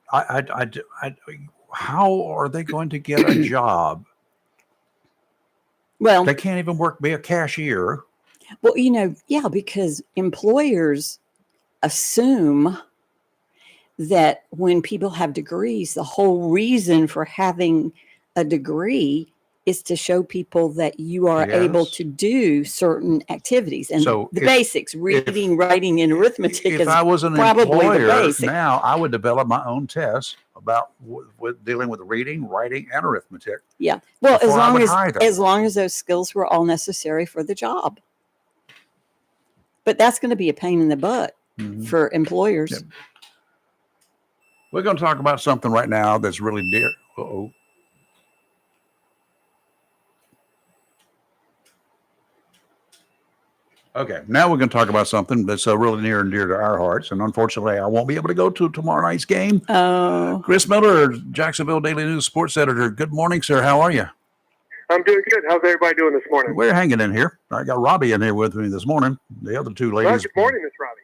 How are they going to get a job? Well, they can't even be a cashier. Well, because employers assume that when people have degrees, the whole reason for having a degree is to show people that you are able to do certain activities. And So the basics, reading, writing, and arithmetic If is I was an probably the employer basic. now, I would develop my own tests about with dealing with reading, writing, and arithmetic. Yeah. Well, before I would hire them. as long as those skills were all necessary for the job. But that's going to be a pain in the butt for employers. Yep. We're going to talk about something right now that's really dear. Uh-oh. Okay, now we're going to talk about something that's really near and dear to our hearts. And unfortunately, I won't be able to go to tomorrow night's game. Oh. Chris Miller, Jacksonville Daily News sports editor. Good morning, sir. How are you? I'm doing good. How's everybody doing this morning? We're hanging in here. I got Robbie in here with me this morning. The other two ladies. Well, good morning, Miss Robbie.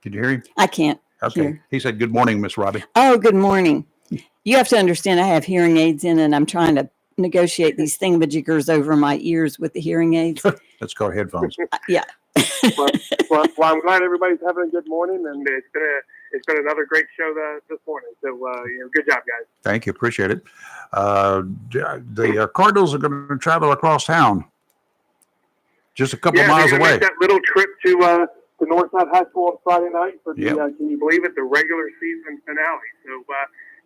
Can you hear him? I can't. Okay. hear. He said, good morning, Miss Robbie. Oh, good morning. You have to understand I have hearing aids in and I'm trying to negotiate these thingamajiggers over my ears with the hearing aids. That's called headphones. Yeah. well, I'm glad everybody's having a good morning, and it's been another great show this morning. So, good job, guys. Thank you. Appreciate it. The Cardinals are going to travel across town, just a couple miles they're gonna away. make that little trip to Northside High School on Friday night for the, can you believe it, the regular season finale. So,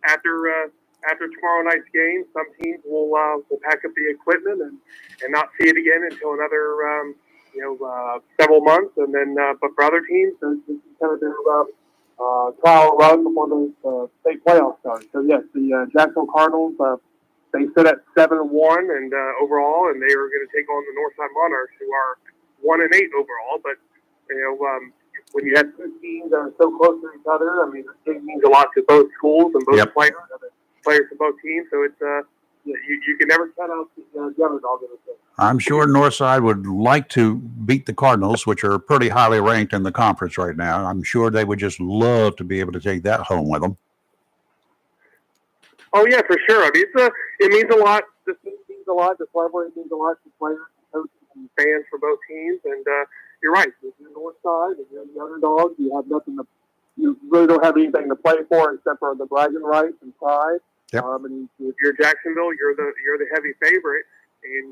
after tomorrow night's game, some teams will pack up the equipment and not see it again until another several months, and then but for other teams, this is kind of their trial run before the state playoffs start. So yes, the Jacksonville Cardinals they sit at 7-1 and overall, and they are going to take on the Northside Monarchs, who are 1-8 overall. But when you have two teams that are so close to each other, I mean, it means a lot to both schools and both players from both teams. So it's you can never count out the underdog in this game. I'm sure Northside would like to beat the Cardinals, which are pretty highly ranked in the conference right now. I'm sure they would just love to be able to take that home with them. Oh yeah, for sure. I mean, it means a lot. This means a lot. This rivalry means a lot to players, and coaches, and fans for both teams. And you're right. If you're Northside and you're the underdog, you really don't have anything to play for except for the bragging rights and pride. Yep. And if you're Jacksonville, you're the heavy favorite, and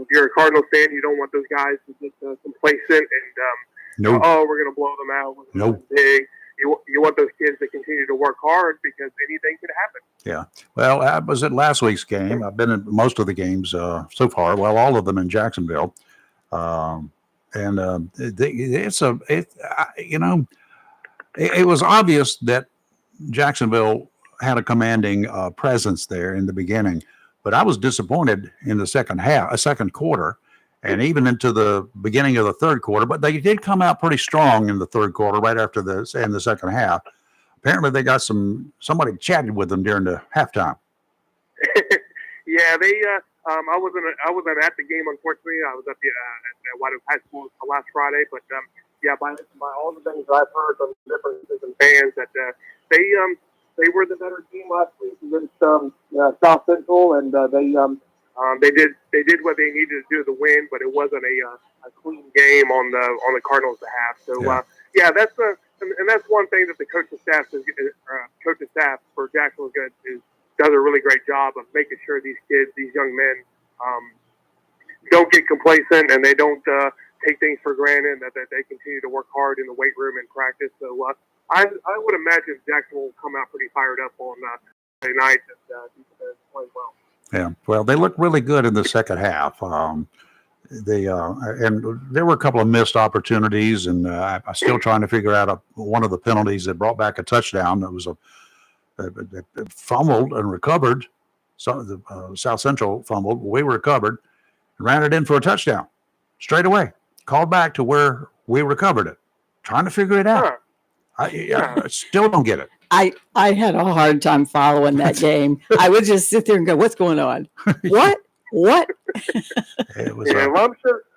if you're a Cardinals fan, you don't want those guys to get complacent and we're going to blow them out. Nope. Big. You want those kids to continue to work hard because anything could happen. Yeah. Well, I was at last week's game. I've been at most of the games so far. Well, all of them in Jacksonville. It was obvious that Jacksonville had a commanding presence there in the beginning, but I was disappointed in the second quarter, and even into the beginning of the third quarter. But they did come out pretty strong in the third quarter, right after the second half. Apparently, they got somebody chatted with them during the halftime. Yeah, they. I wasn't at the game, unfortunately. I was at White Oak High School last Friday, but by all the things I've heard from different fans, that they were the better team last week against South Central, and they did what they needed to do to win, but it wasn't a clean game on the Cardinals' behalf. So that's one thing that the coaching staff for Jacksonville does a really great job of making sure these kids, these young men, don't get complacent and they don't take things for granted, that they continue to work hard in the weight room and practice. So I would imagine Jackson will come out pretty fired up on Friday night and play well. Yeah. Well, they looked really good in the second half. And there were a couple of missed opportunities, and I'm still trying to figure out one of the penalties that brought back a touchdown. That was a fumbled and recovered. So the South Central fumbled. We recovered, ran it in for a touchdown straight away. Called back to where we recovered it. Trying to figure it out. I still don't get it. I had a hard time following that game. I would just sit there and go, "What's going on? What? What?" It was Yeah, well,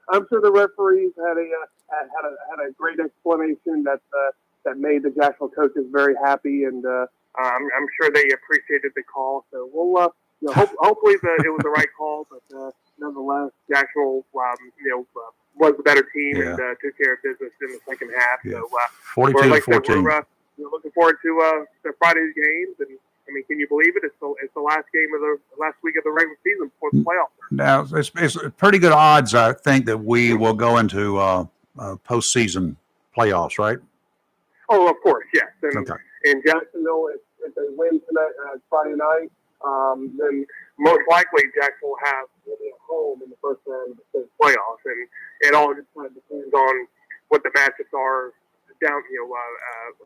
I'm sure the referees had a great explanation that made the Jacksonville coaches very happy, and I'm sure they appreciated the call. So we'll hopefully it was the right call, but nonetheless, Jacksonville was the better team and took care of business in the second half. Yeah. So 42-14. We're looking forward to Friday's games, and I mean, can you believe it? It's the last game of the last week of the regular season before the playoffs. Now, it's pretty good odds, I think, that we will go into postseason playoffs, right? Oh, of course, yes. And Okay. in Jacksonville, if they win tonight, Friday night, then most likely Jacksonville will have a home in the first round of the playoffs, and it all just kind of depends on what the matchups are down,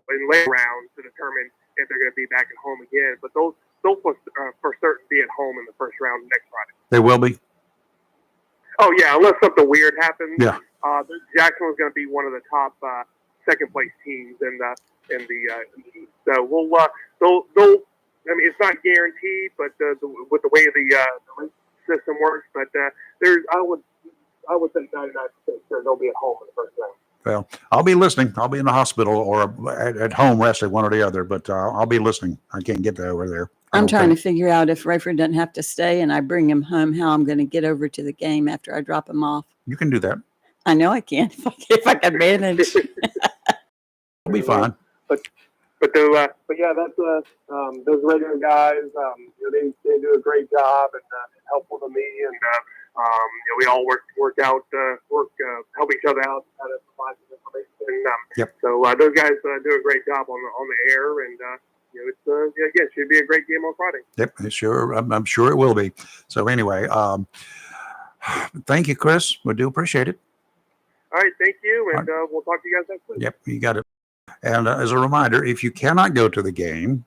in later rounds to determine if they're going to be back at home again. But those for certain be at home in the first round next Friday. They will be. Oh yeah, unless something weird happens. Yeah. Jacksonville's going to be one of the top second place teams in the East. So we'll they'll. I mean, it's not guaranteed, but with the way the system works, but I would say 99% sure they'll be at home in the first round. Well, I'll be listening. I'll be in the hospital or at home resting, one or the other, but I'll be listening. I can't get over there. I'm trying to figure out if Rayford doesn't have to stay and I bring him home, how I'm going to get over to the game after I drop him off. You can do that. I know I can if I can manage. It'll be fine. But yeah, that's those regular guys. They do a great job and helpful to me, and we all work help each other out, kind of provide some information. Yep. So those guys do a great job on the air, and it should be a great game on Friday. Yep, sure. I'm sure it will be. So anyway, thank you, Chris. We do appreciate it. All right, thank you, and we'll talk to you guys next week. Yep, you got it. And as a reminder, if you cannot go to the game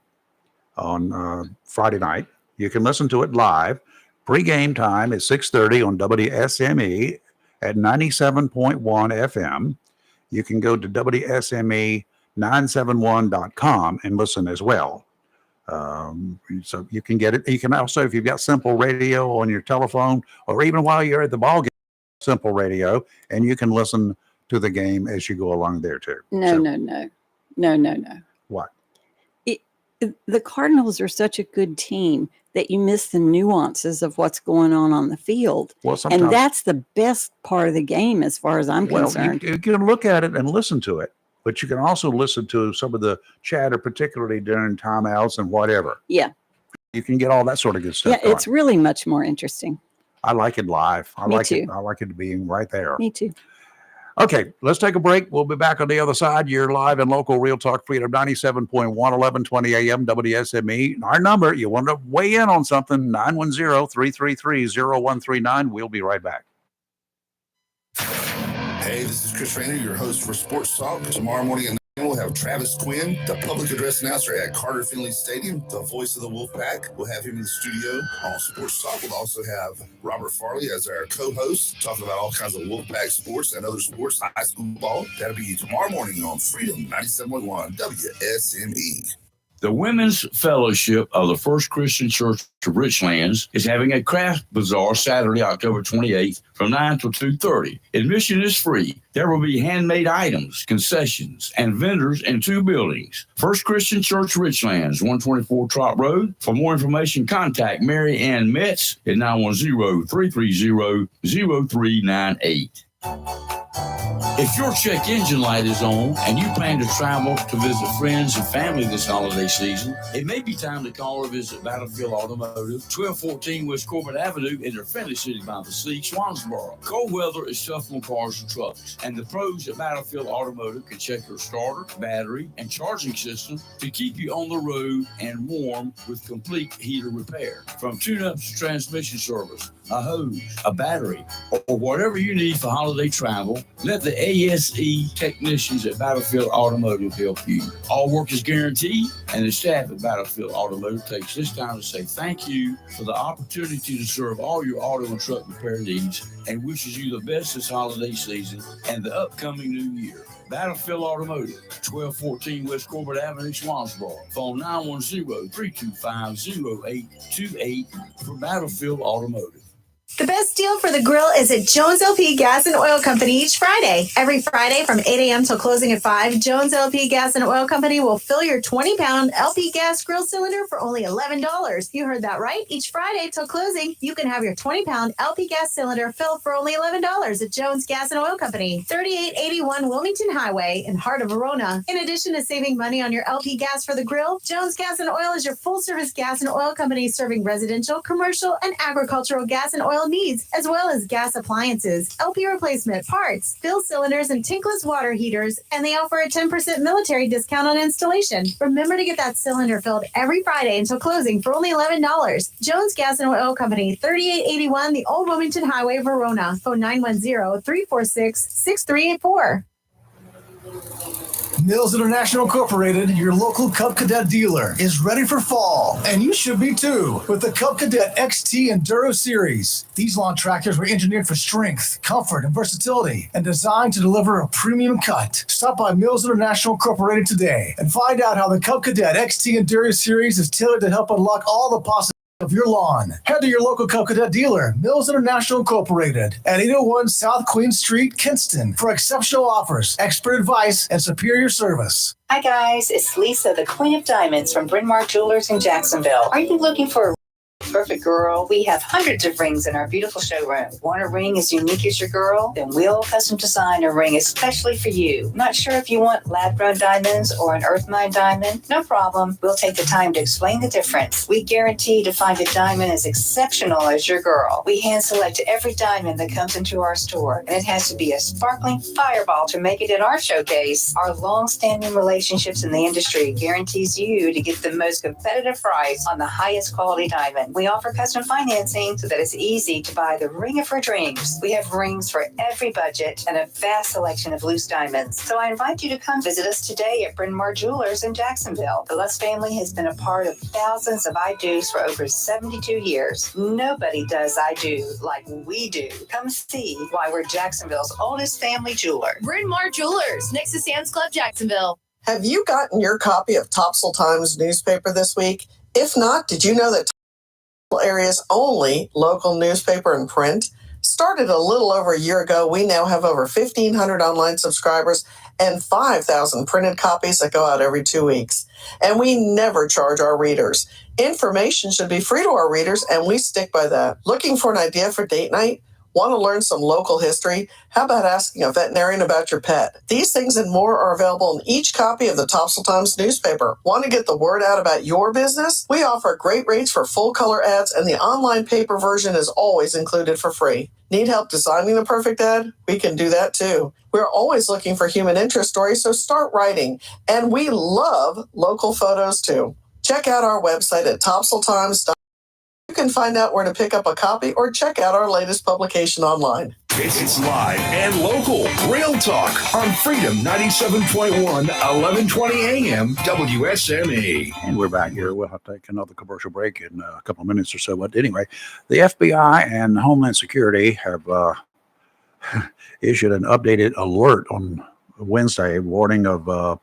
on Friday night, you can listen to it live. Pre-game time is 6:30 on WSME at 97.1 FM. You can go to WSME971.com and listen as well. So you can get it. You can also, if you've got Simple Radio on your telephone, or even while you're at the ball game, Simple Radio, and you can listen to the game as you go along there too. No. What? The Cardinals are such a good team that you miss the nuances of what's going on the field. Well, sometimes, and that's the best part of the game as far as I'm concerned. You can look at it and listen to it, but you can also listen to some of the chatter, particularly during timeouts and whatever. Yeah. You can get all that sort of good stuff. Yeah, it's really much more interesting. I like it live. Me too. I like it being right there. Me too. Okay, let's take a break. We'll be back on the other side. You're live and local Real Talk Freedom 97.1, 1120 AM, WSME. Our number, you want to weigh in on something, 910-333-0139. We'll be right back. Hey, this is Chris Rainer, your host for Sports Talk. Tomorrow morning at 9, we'll have Travis Quinn, the public address announcer at Carter Finley Stadium, the voice of the Wolfpack. We'll have him in the studio on Sports Talk. We'll also have Robert Farley as our co-host, talking about all kinds of Wolfpack sports and other sports, high school ball. That'll be tomorrow morning on Freedom 97.1 WSME. The Women's Fellowship of the First Christian Church of Richlands is having a craft bazaar Saturday, October 28th from 9 till 2:30. Admission is free. There will be handmade items, concessions, and vendors in 2 buildings. First Christian Church Richlands, 124 Trot Road. For more information, contact Mary Ann Metz at 910-330-0398. If your check engine light is on and you plan to travel to visit friends and family this holiday season, it may be time to call or visit Battlefield Automotive, 1214 West Corbett Avenue in their friendly city by the sea, Swansboro. Cold weather is tough on cars and trucks, and the pros at Battlefield Automotive can check your starter, battery, and charging system to keep you on the road and warm with complete heater repair. From tune-ups to transmission service, a hose, a battery, or whatever you need for holiday travel, let the ASE technicians at Battlefield Automotive help you. All work is guaranteed, and the staff at Battlefield Automotive takes this time to say thank you for the opportunity to serve all your auto and truck repair needs and wishes you the best this holiday season and the upcoming new year. Battlefield Automotive, 1214 West Corbett Avenue, Swansboro. Phone 910-325-0828 for Battlefield Automotive. The best deal for the grill is at Jones LP Gas and Oil Company each Friday. Every Friday from 8 a.m. till closing at 5, Jones LP Gas and Oil Company will fill your 20-pound LP gas grill cylinder for only $11. You heard that right. Each Friday till closing, you can have your 20-pound LP gas cylinder filled for only $11 at Jones Gas and Oil Company, 3881 Wilmington Highway in heart of Verona. In addition to saving money on your LP gas for the grill, Jones Gas and Oil is your full-service gas and oil company serving residential, commercial, and agricultural gas and oil needs, as well as gas appliances, LP replacement parts, fill cylinders, and tankless water heaters, and they offer a 10% military discount on installation. Remember to get that cylinder filled every Friday until closing for only $11. Jones Gas and Oil Company, 3881 the Old Wilmington Highway, Verona. Phone 910-346-6384. Mills International Incorporated, your local Cub Cadet dealer, is ready for fall, and you should be too, with the Cub Cadet XT Enduro Series. These lawn tractors were engineered for strength, comfort, and versatility, and designed to deliver a premium cut. Stop by Mills International Incorporated today and find out how the Cub Cadet XT Enduro Series is tailored to help unlock all the possibilities of your lawn. Head to your local Cub Cadet dealer, Mills International Incorporated, at 801 South Queen Street, Kinston, for exceptional offers, expert advice, and superior service. Hi guys, it's Lisa, the Queen of Diamonds from Bryn Mawr Jewelers in Jacksonville. Are you looking for a perfect girl? We have hundreds of rings in our beautiful showroom. Want a ring as unique as your girl? Then we'll custom design a ring especially for you. Not sure if you want lab-grown diamonds or an earth mine diamond? No problem. We'll take the time to explain the difference. We guarantee to find a diamond as exceptional as your girl. We hand select every diamond that comes into our store, and it has to be a sparkling fireball to make it in our showcase. Our long-standing relationships in the industry guarantees you to get the most competitive price on the highest quality diamond. We offer custom financing so that it's easy to buy the ring of her dreams. We have rings for every budget and a vast selection of loose diamonds. So I invite you to come visit us today at Bryn Mawr Jewelers in Jacksonville. The Lust family has been a part of thousands of I Do's for over 72 years. Nobody does I Do like we do. Come see why we're Jacksonville's oldest family jeweler. Bryn Mawr Jewelers, next to Sam's Club, Jacksonville. Have you gotten your copy of Topsail Times newspaper this week? If not, did you know that area's only local newspaper and print started a little over a year ago? We now have over 1,500 online subscribers and 5,000 printed copies that go out every 2 weeks. And we never charge our readers. Information should be free to our readers, and we stick by that. Looking for an idea for date night? Want to learn some local history? How about asking a veterinarian about your pet? These things and more are available in each copy of the Topsail Times newspaper. Want to get the word out about your business? We offer great rates for full-color ads, and the online paper version is always included for free. Need help designing the perfect ad? We can do that too. We're always looking for human interest stories, so start writing. And we love local photos too. Check out our website at topsailtimes.com. You can find out where to pick up a copy or check out our latest publication online. It's live and local. Real talk on Freedom 97.1, 1120 AM, WSME. And we're back here. We'll have to take another commercial break in a couple of minutes or so. But anyway, the FBI and Homeland Security have issued an updated alert on Wednesday warning of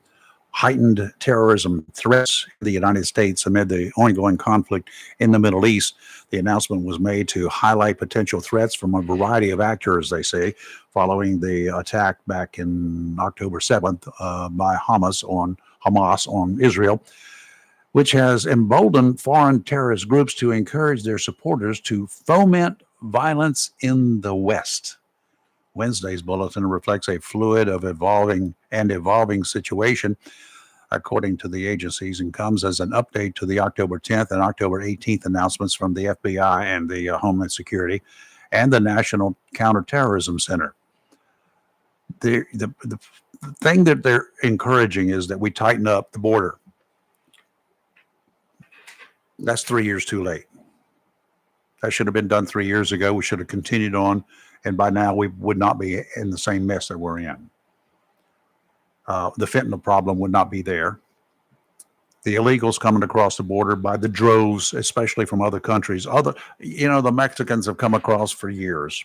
heightened terrorism threats in the United States amid the ongoing conflict in the Middle East. The announcement was made to highlight potential threats from a variety of actors, they say, following the attack back in October 7th by Hamas on Israel, which has emboldened foreign terrorist groups to encourage their supporters to foment violence in the West. Wednesday's bulletin reflects a fluid of evolving situation, according to the agencies, and comes as an update to the October 10th and October 18th announcements from the FBI and the Homeland Security and the National Counterterrorism Center. The thing that they're encouraging is that we tighten up the border. That's 3 years too late. That should have been done 3 years ago. We should have continued on, and by now we would not be in the same mess that we're in. The fentanyl problem would not be there. The illegals coming across the border by the droves, especially from other countries. The Mexicans have come across for years.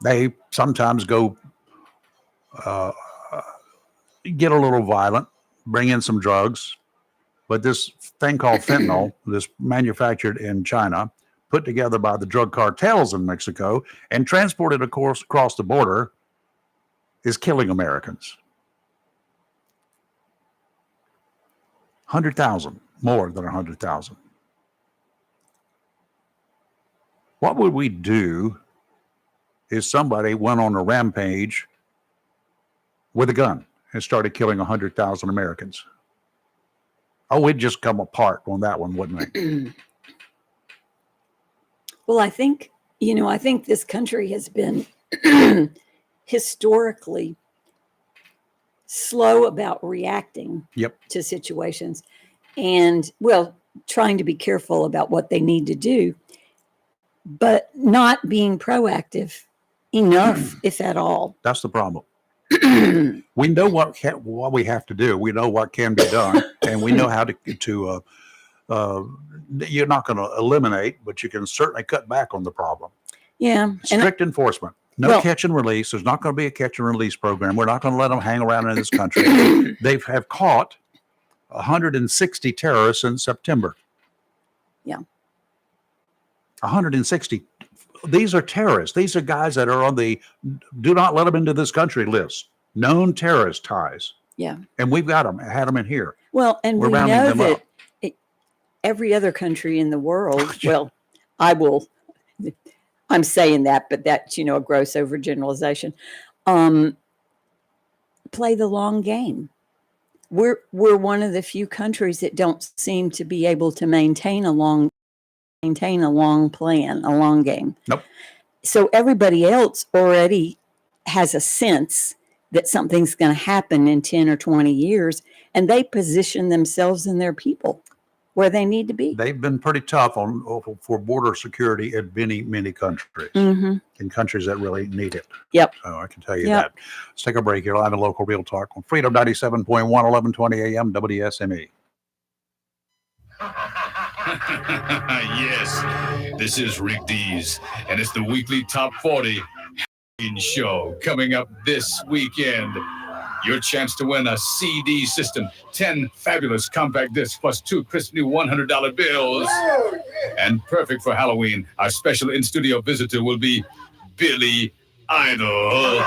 They sometimes go get a little violent, bring in some drugs, but this thing called fentanyl, this manufactured in China, put together by the drug cartels in Mexico and transported, of course, across the border, is killing Americans. 100,000, more than 100,000. What would we do if somebody went on a rampage with a gun and started killing 100,000 Americans? Oh, we'd just come apart on that one, wouldn't we? Well, I think this country has been historically slow about reacting to situations and, trying to be careful about what they need to do, but not being proactive enough, if at all. That's the problem. We know what we have to do. We know what can be done, and we know how to you're not going to eliminate, but you can certainly cut back on the problem. Yeah. Strict enforcement. No catch and release. There's not going to be a catch and release program. We're not going to let them hang around in this country. They have caught 160 terrorists in September. Yeah. 160. These are terrorists. These are guys that are on the do not let them into this country list. Known terrorist ties. Yeah. And we've got them, had them in here. Well, and we're we rounding know them that up. Every other country in the world, I'm saying that, but that's, a gross overgeneralization, play the long game. We're one of the few countries that don't seem to be able to maintain a long plan, a long game. Nope. So everybody else already has a sense that something's going to happen in 10 or 20 years, and they position themselves and their people where they need to be. They've been pretty tough for border security in many countries, in countries that really need it. Yep. Oh, I can tell you that. Let's take a break here. Live and local Real Talk on Freedom 97.1, 1120 AM, WSME. Yes, this is Rick Dees, and it's the weekly Top 40 show coming up this weekend. Your chance to win a CD system, 10 fabulous compact discs, plus 2 crisp new $100 bills. And perfect for Halloween, our special in-studio visitor will be Billy Idol.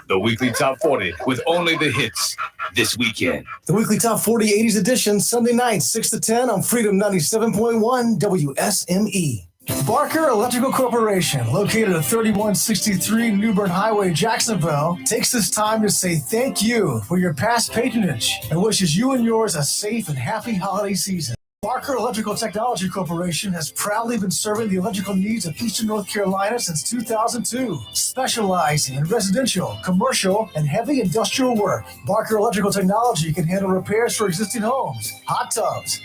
The weekly Top 40 with only the hits this weekend. The weekly Top 40 80s edition, Sunday night, 6 to 10 on Freedom 97.1 WSME. Barker Electrical Corporation, located at 3163 New Bern Highway, Jacksonville, takes this time to say thank you for your past patronage and wishes you and yours a safe and happy holiday season. Barker Electrical Technology Corporation has proudly been serving the electrical needs of Eastern North Carolina since 2002, specializing in residential, commercial, and heavy industrial work. Barker Electrical Technology can handle repairs for existing homes, hot tubs,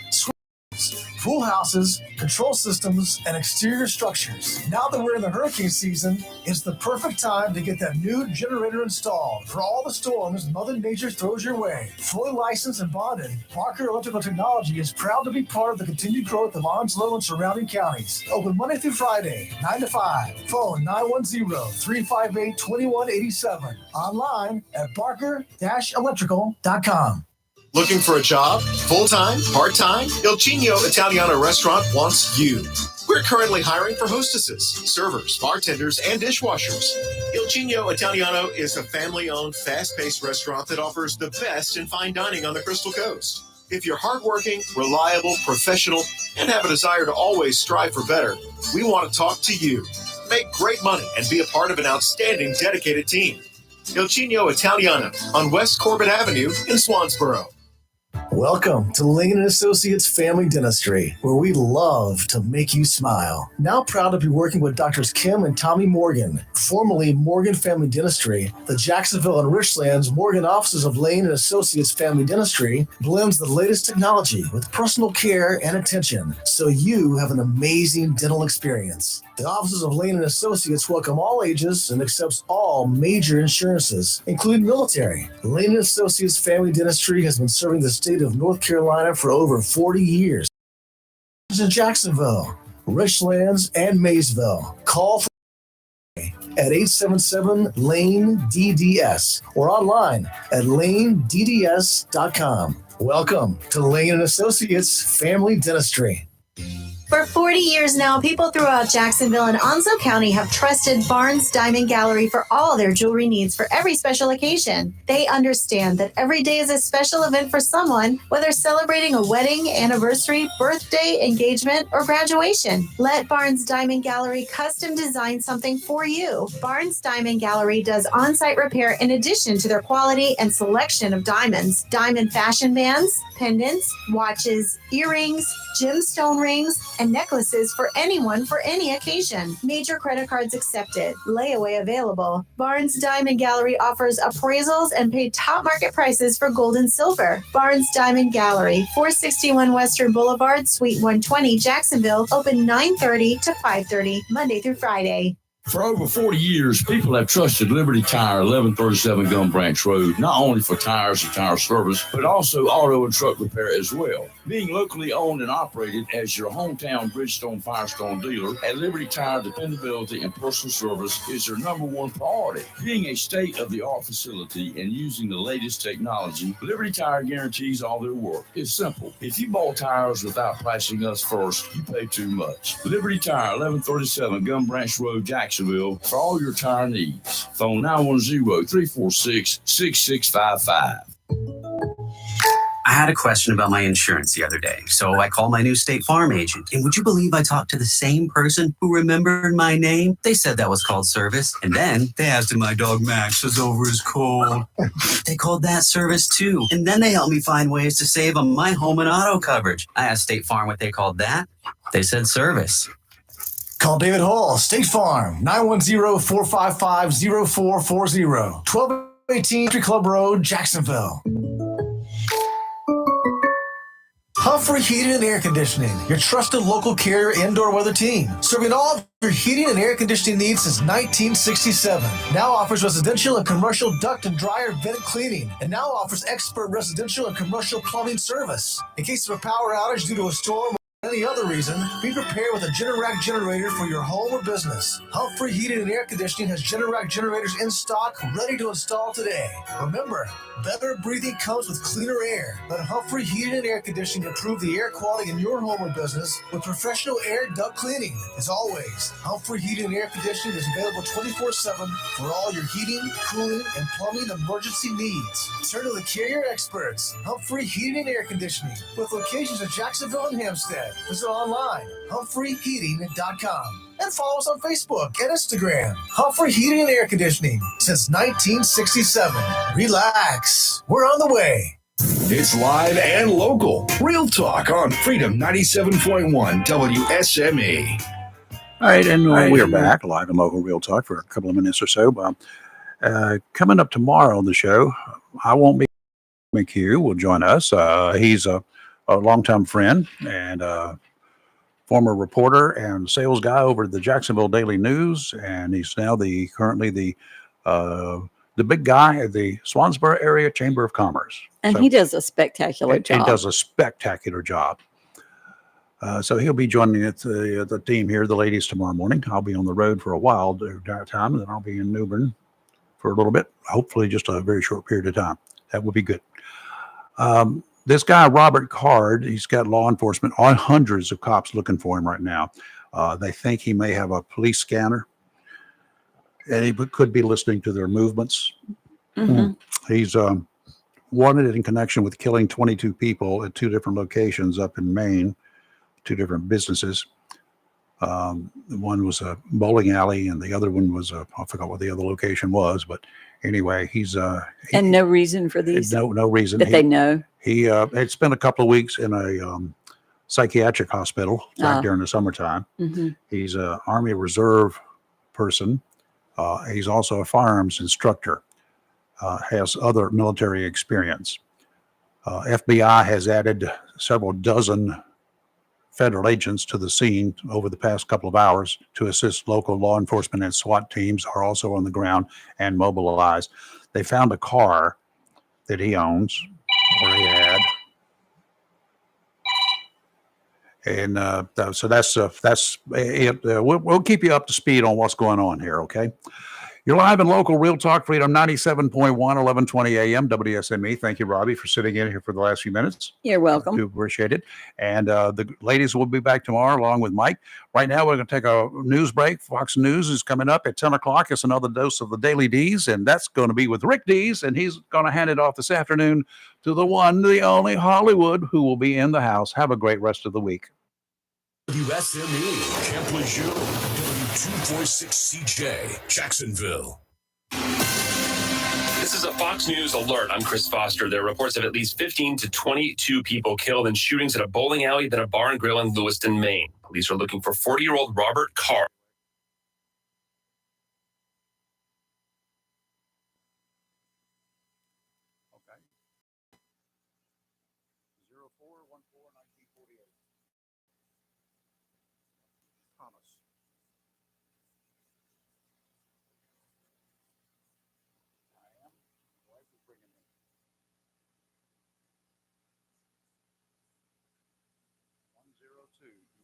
pool houses, control systems, and exterior structures. Now that we're in the hurricane season, it's the perfect time to get that new generator installed for all the storms Mother Nature throws your way. Fully licensed and bonded, Barker Electrical Technology is proud to be part of the continued growth of Onslow and surrounding counties. Open Monday through Friday, 9 to 5. Phone 910-358-2187. Online at barker-electrical.com. Looking for a job? Full-time? Part-time? Il Cigno Italiano Restaurant wants you. We're currently hiring for hostesses, servers, bartenders, and dishwashers. Il Cigno Italiano is a family-owned, fast-paced restaurant that offers the best in fine dining on the Crystal Coast. If you're hardworking, reliable, professional, and have a desire to always strive for better, we want to talk to you. make great money, and be a part of an outstanding, dedicated team. Il Chino Italiano on West Corbett Avenue in Swansboro. Welcome to Lane & Associates Family Dentistry, where we love to make you smile. Now proud to be working with Doctors Kim and Tommy Morgan, formerly Morgan Family Dentistry. The Jacksonville and Richlands Morgan offices of Lane & Associates Family Dentistry blends the latest technology with personal care and attention, so you have an amazing dental experience. The offices of Lane & Associates welcome all ages and accepts all major insurances, including military. Lane & Associates Family Dentistry has been serving the state of North Carolina for over 40 years. In Jacksonville, Richlands, and Maysville. Call for at 877-LANE-DDS or online at lanedds.com. Welcome to Lane & Associates Family Dentistry. For 40 years now, people throughout Jacksonville and Onslow County have trusted Barnes Diamond Gallery for all their jewelry needs for every special occasion. They understand that every day is a special event for someone, whether celebrating a wedding, anniversary, birthday, engagement, or graduation. Let Barnes Diamond Gallery custom design something for you. Barnes Diamond Gallery does on-site repair in addition to their quality and selection of diamonds, diamond fashion bands, pendants, watches, earrings, gemstone rings, and necklaces for anyone for any occasion. Major credit cards accepted. Layaway available. Barnes Diamond Gallery offers appraisals and paid top market prices for gold and silver. Barnes Diamond Gallery, 461 Western Boulevard, Suite 120, Jacksonville, open 9:30 to 5:30, Monday through Friday. For over 40 years, people have trusted Liberty Tire, 1137 Gum Branch Road, not only for tires and tire service, but also auto and truck repair as well. Being locally owned and operated as your hometown Bridgestone Firestone dealer, at Liberty Tire, dependability and personal service is your number one priority. Being a state-of-the-art facility and using the latest technology, Liberty Tire guarantees all their work. It's simple. If you bought tires without pricing us first, you pay too much. Liberty Tire, 1137 Gum Branch Road, Jacksonville, for all your tire needs. Phone 910-346-6655. I had a question about my insurance the other day, so I called my new State Farm agent. And would you believe I talked to the same person who remembered my name? They said that was called service. And then they asked if my dog Max was over his cold. They called that service too. And then they helped me find ways to save on my home and auto coverage. I asked State Farm what they called that. They said service. Call David Hall, State Farm, 910-455-0440, 1218 Country Club Road, Jacksonville. Humphrey Heating and Air Conditioning, your trusted local carrier indoor weather team, serving all of your heating and air conditioning needs since 1967. Now offers residential and commercial duct and dryer vent cleaning, and now offers expert residential and commercial plumbing service. In case of a power outage due to a storm, any other reason, be prepared with a Generac generator for your home or business. Humphrey Heating and Air Conditioning has Generac generators in stock, ready to install today. Remember, better breathing comes with cleaner air. Let Humphrey Heating and Air Conditioning improve the air quality in your home or business with professional air duct cleaning. As always, Humphrey Heating and Air Conditioning is available 24/7 for all your heating, cooling, and plumbing emergency needs. Turn to the carrier experts, Humphrey Heating and Air Conditioning, with locations in Jacksonville and Hampstead. Visit online, humphreyheating.com, and follow us on Facebook and Instagram. Humphrey Heating and Air Conditioning since 1967. Relax, we're on the way. It's live and local. Real talk on Freedom 97.1 WSME. All right, and we're back live and local Real Talk for a couple of minutes or so. Coming up tomorrow on the show, I won't be. McHugh will join us. He's a longtime friend and former reporter and sales guy over at the Jacksonville Daily News, and he's now currently the big guy at the Swansboro Area Chamber of Commerce. And he does a spectacular job. He does a spectacular job. So he'll be joining the team here, the ladies, tomorrow morning. I'll be on the road for a while during that time, and then I'll be in New Bern for a little bit, hopefully just a very short period of time. That would be good. This guy, Robert Card, he's got law enforcement on hundreds of cops looking for him right now. They think he may have a police scanner, and he could be listening to their movements. Mm-hmm. He's wanted in connection with killing 22 people at 2 different locations up in Maine, 2 different businesses. One was a bowling alley, and the other one was I forgot what the other location was, but anyway, and no reason for these. No reason that they know. He had spent a couple of weeks in a psychiatric hospital back during the summertime. Mm-hmm. He's an Army Reserve person. He's also a firearms instructor. Has other military experience. FBI has added several dozen federal agents to the scene over the past couple of hours to assist local law enforcement, and SWAT teams are also on the ground and mobilized. They found a car that he owns, or he had. And so that's it. We'll keep you up to speed on what's going on here, okay? You're live in local Real Talk Freedom 97.1, 1120 a.m. WSME. Thank you, Robbie, for sitting in here for the last few minutes. You're welcome. I do appreciate it. And the ladies will be back tomorrow along with Mike. Right now, we're going to take a news break. Fox News is coming up at 10 o'clock. It's another dose of the Daily D's, and that's going to be with Rick Dees, and he's going to hand it off this afternoon to the one, the only Hollywood, who will be in the house. Have a great rest of the week. WSME, Camp Lejeune, W246 CJ, Jacksonville. This is a Fox News alert. I'm Chris Foster. There are reports of at least 15 to 22 people killed in shootings at a bowling alley, then a bar and grill in Lewiston, Maine. Police are looking for 40-year-old Robert Carr. Okay. 0414-1948. Thomas.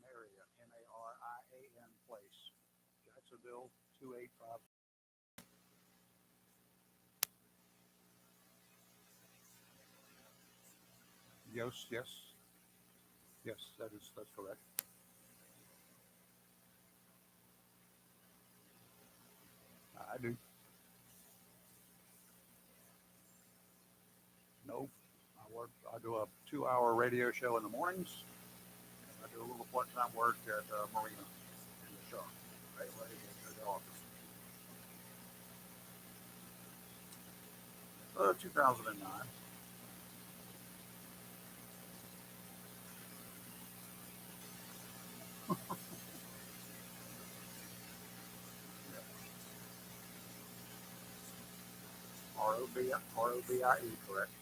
Marion, Marian Place, Jacksonville, 285. Yes, that's correct. I do. Nope. I do a 2-hour radio show in the mornings. I do a little part-time work at Marina in the shop, right at the office. 2009. ROBIE, correct.